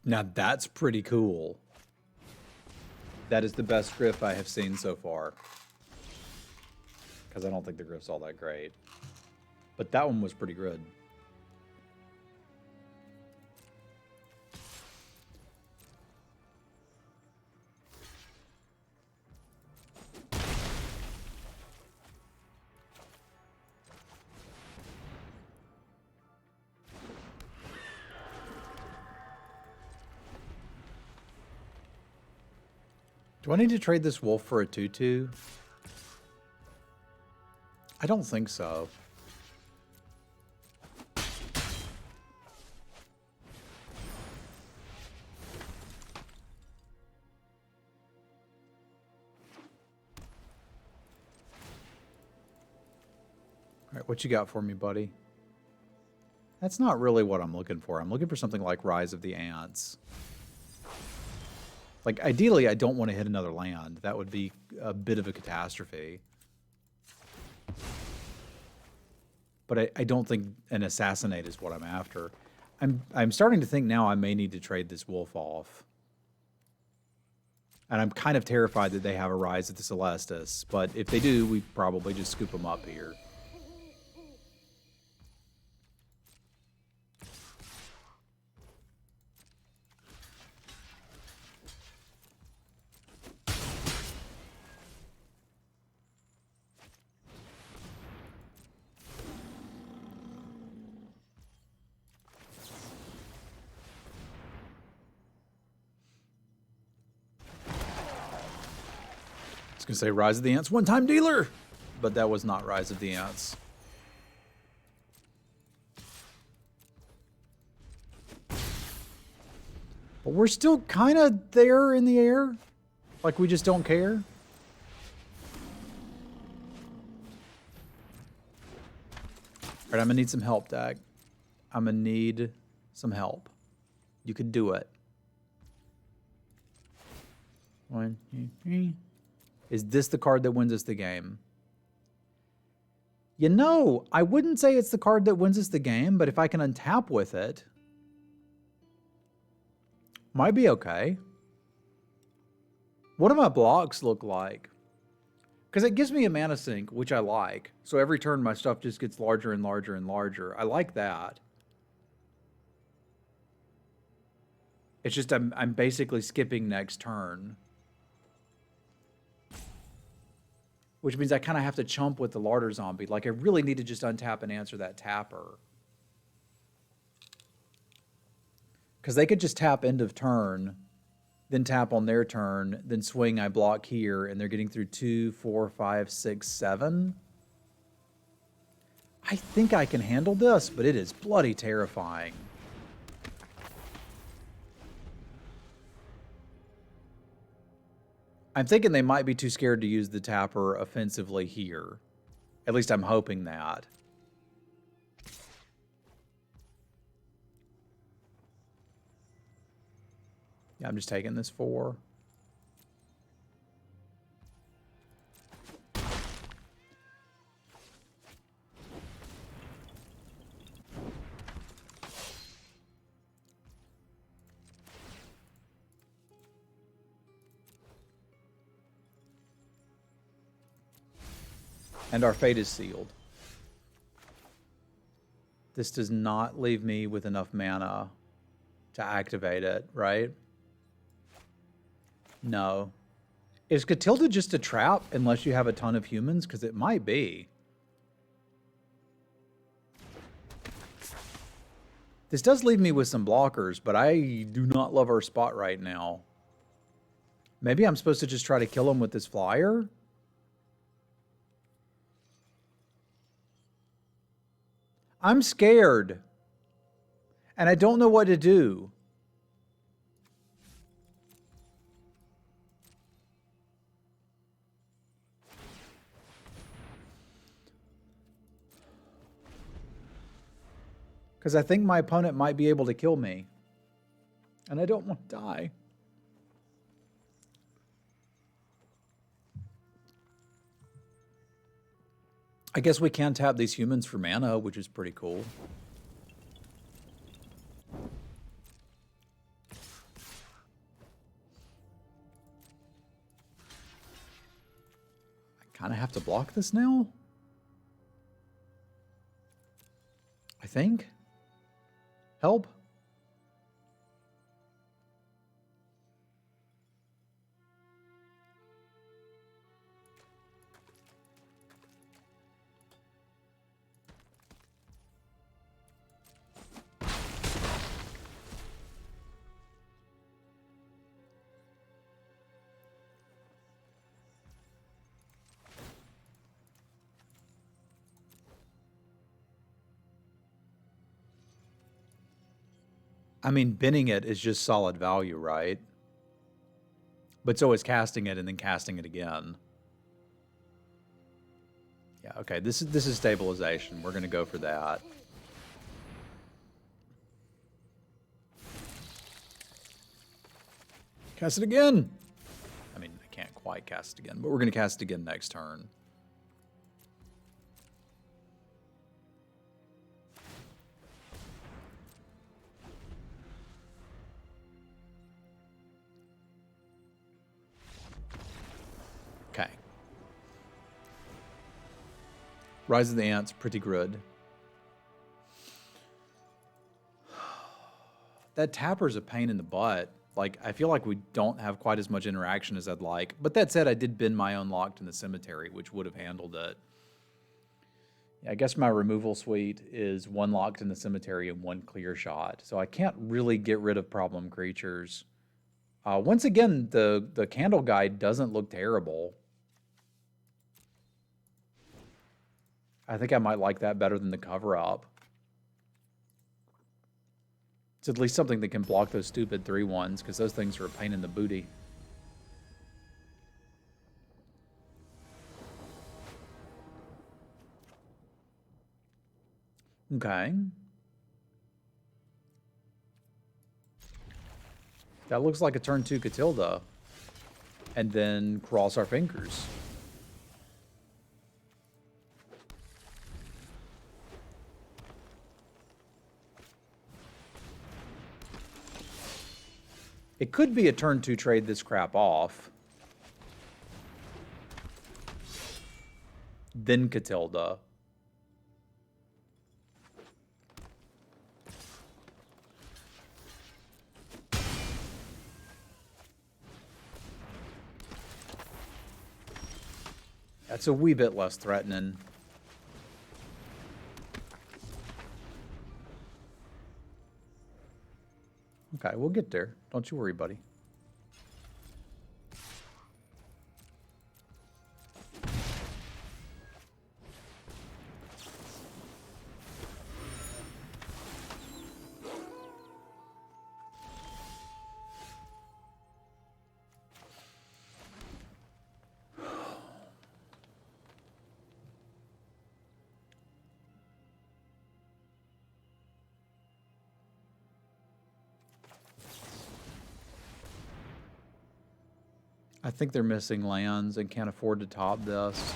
Now that's pretty cool. That is the best Griff I have seen so far. Because I don't think the Griff's all that great. But that one was pretty good. Do I need to trade this wolf for a 2/2? I don't think so. All right, what you got for me, buddy? That's not really what I'm looking for. I'm looking for something like Rise of the Ants. Like, ideally, I don't want to hit another land. That would be a bit of a catastrophe. But I don't think an Assassinate is what I'm after. I'm starting to think now I may need to trade this wolf off. And I'm kind of terrified that they have a Rise of the Celestus. But if they do, we probably just scoop them up here. I was going to say Rise of the Ants, one-time dealer! But that was not Rise of the Ants. But we're still kind of there in the air. Like we just don't care. All right, I'm going to need some help, Dag. I'm going to need some help. You could do it. 1, 2, 3. Is this the card that wins us the game? You know, I wouldn't say it's the card that wins us the game, but if I can untap with it, might be okay. What do my blocks look like? Because it gives me a mana sink, which I like. So every turn my stuff just gets larger and larger and larger. I like that. It's just I'm basically skipping next turn. Which means I kind of have to chump with the Larder Zombie. Like, I really need to just untap and answer that tapper. Because they could just tap end of turn, then tap on their turn, then swing, I block here, and they're getting through 2, 4, 5, 6, 7. I think I can handle this, but it is bloody terrifying. I'm thinking they might be too scared to use the tapper offensively here. At least I'm hoping that. I'm just taking this 4. And our fate is sealed. This does not leave me with enough mana to activate it, right? No. Is Catilda just a trap unless you have a ton of humans? Because it might be. This does leave me with some blockers, but I do not love our spot right now. Maybe I'm supposed to just try to kill him with this flyer? I'm scared. And I don't know what to do. Because I think my opponent might be able to kill me. And I don't want to die. I guess we can tap these humans for mana, which is pretty cool. I kind of have to block this now? I think. Help? I mean, binning it is just solid value, right? But so is casting it and then casting it again. Yeah, okay, this is stabilization. We're gonna go for that. Cast it again! I mean, I can't quite cast it again, but we're gonna cast it again next turn. Okay. Rise of the Ants, pretty good. That tapper's a pain in the butt. Like, I feel like we don't have quite as much interaction as I'd like. But that said, I did bin my own Locked in the Cemetery, which would have handled it. Yeah, I guess my removal suite is 1 Locked in the Cemetery and 1 Clear Shot. So I can't really get rid of problem creatures. Once again, the Candle Guide doesn't look terrible. I think I might like that better than the cover-up. It's at least something that can block those stupid 3/1s, because those things are a pain in the booty. Okay. That looks like a turn 2 Catilda. And then cross our fingers. It could be a turn 2 trade this crap off. Then Catilda. That's a wee bit less threatening. Okay, we'll get there. Don't you worry, buddy. I think they're missing lands and can't afford to top this.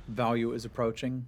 Value is approaching.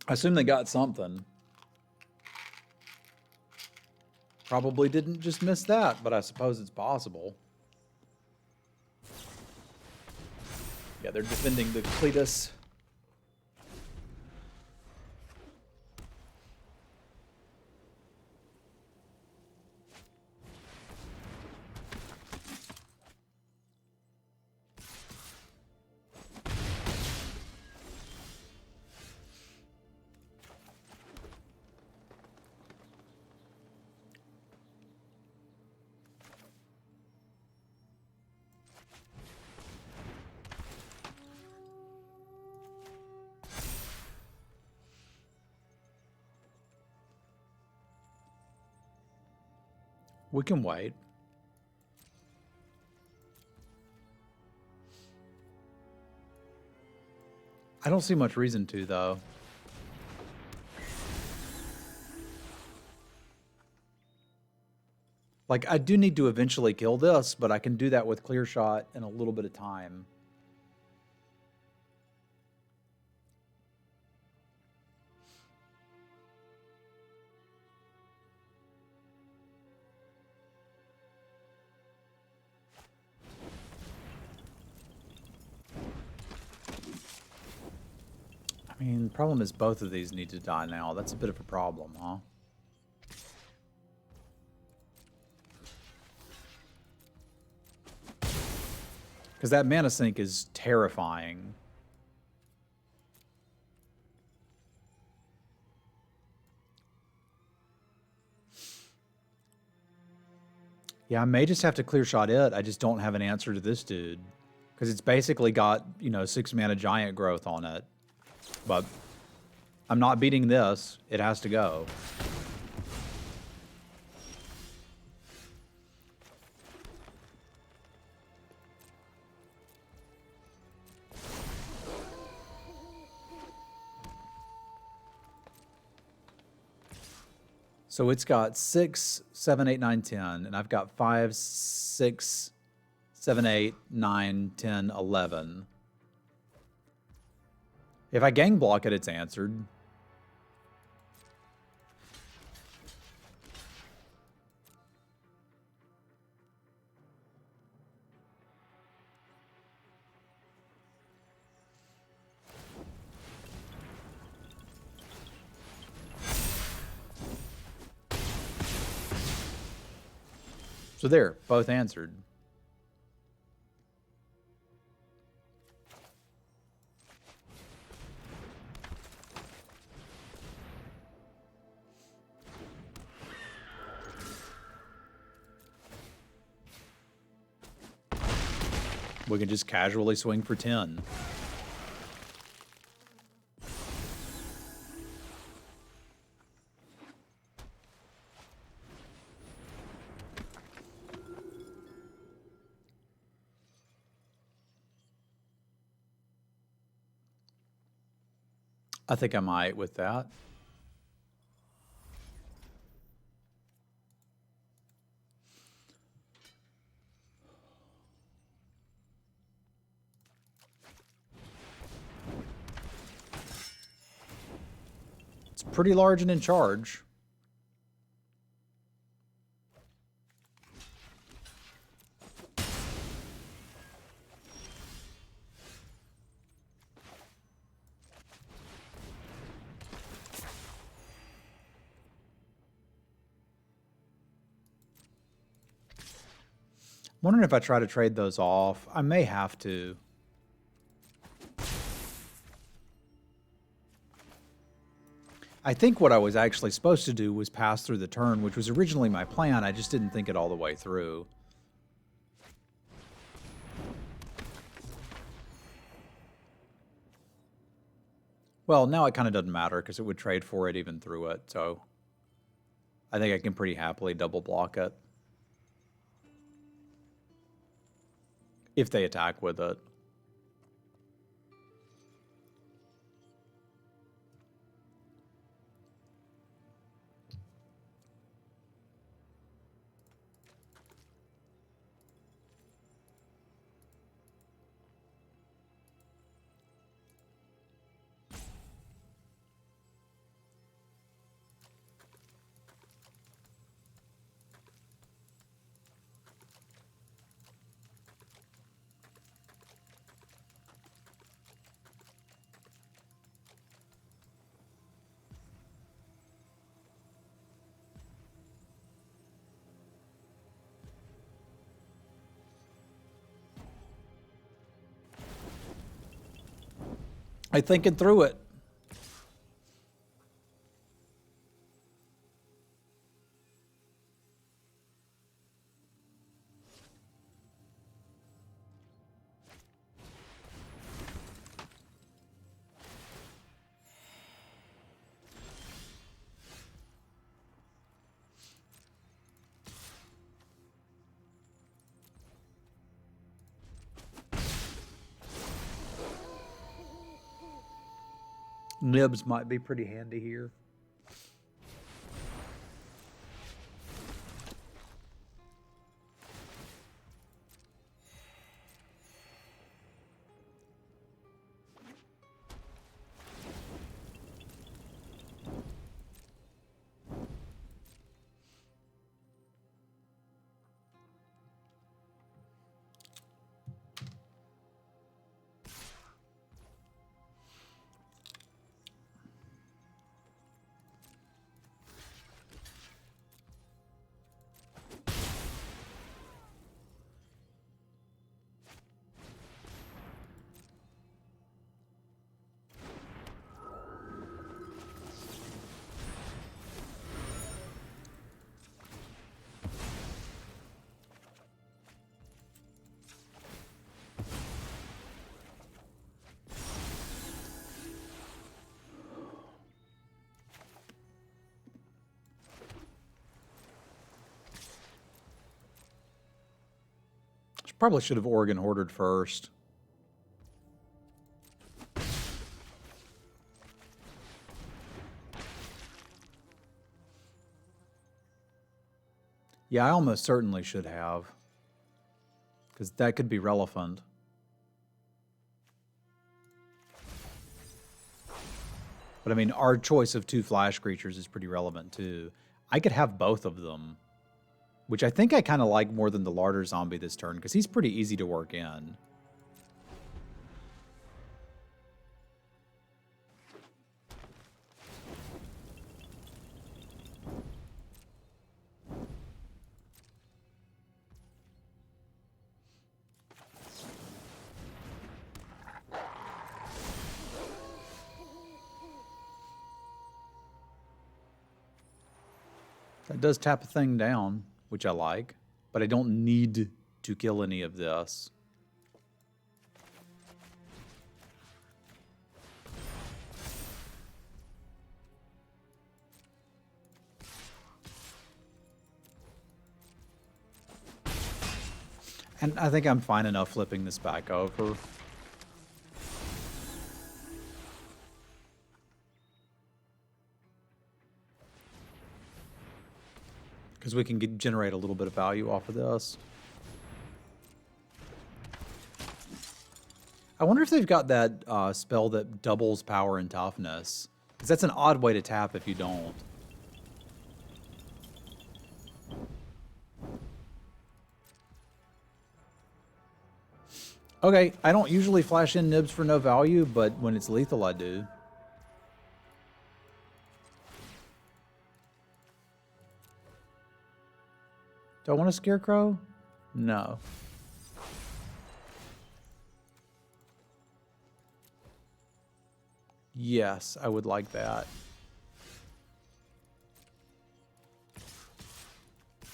I assume they got something. Probably didn't just miss that, but I suppose it's possible. Yeah, they're defending the Cletus. We can wait. I don't see much reason to, though. Like, I do need to eventually kill this, but I can do that with Clear Shot in a little bit of time. I mean, the problem is both of these need to die now. That's a bit of a problem, huh? Because that mana sink is terrifying. Yeah, I may just have to Clear Shot it. I just don't have an answer to this dude. Because it's basically got, you know, 6 mana giant growth on it. But I'm not beating this. It has to go. So it's got 6, 7, 8, 9, 10. And I've got 5, 6, 7, 8, 9, 10, 11. If I gang block it, it's answered. So there, both answered. We can just casually swing for 10. I think I might with that. It's pretty large and in charge. Wondering if I try to trade those off. I may have to. I think what I was actually supposed to do was pass through the turn, which was originally my plan. I just didn't think it all the way through. Well, now it kind of doesn't matter because it would trade for it even through it. So I think I can pretty happily double block it if they attack with it. I thinking through it. Nibs might be pretty handy here. Probably should have Oregon Hoarded first. Yeah, I almost certainly should have. Because that could be relevant. But I mean, our choice of 2 flash creatures is pretty relevant too. I could have both of them. Which I think I kind of like more than the Larder Zombie this turn, because he's pretty easy to work in. That does tap a thing down, which I like, but I don't need to kill any of this. And I think I'm fine enough flipping this back over. Because we can generate a little bit of value off of this. I wonder if they've got that spell that doubles power and toughness. Because that's an odd way to tap if you don't. Okay, I don't usually flash in nibs for no value, but when it's lethal, I do. Do I want a Scarecrow? No. Yes, I would like that.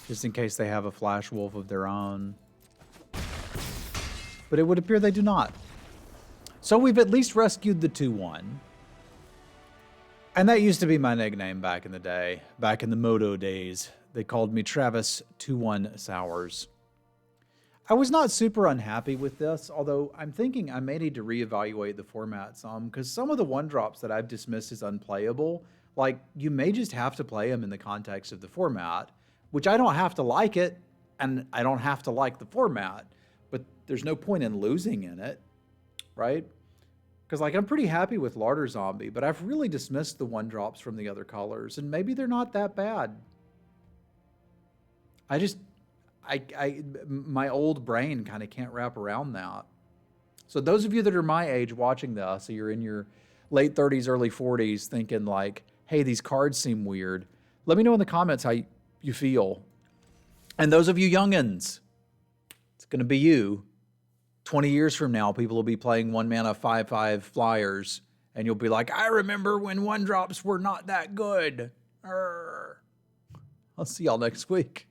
Just in case they have a Flash Wolf of their own. But it would appear they do not. So we've at least rescued the 2-1. And that used to be my nickname back in the day. Back in the Moto days. They called me Travis 2-1 Sours. I was not super unhappy with this, although I'm thinking I may need to reevaluate the format some, because some of the 1-drops that I've dismissed as unplayable, like, you may just have to play them in the context of the format, which I don't have to like it, and I don't have to like the format, but there's no point in losing in it, right? Because, like, I'm pretty happy with Larder Zombie, but I've really dismissed the 1-drops from the other colors, and maybe they're not that bad. My old brain kind of can't wrap around that. So those of you that are my age watching this, so you're in your late 30s, early 40s, thinking like, hey, these cards seem weird, let me know in the comments how you feel. And those of you youngins, it's going to be you. 20 years from now, people will be playing 1-mana 5/5 flyers, and you'll be like, I remember when 1-drops were not that good. Arr. I'll see y'all next week.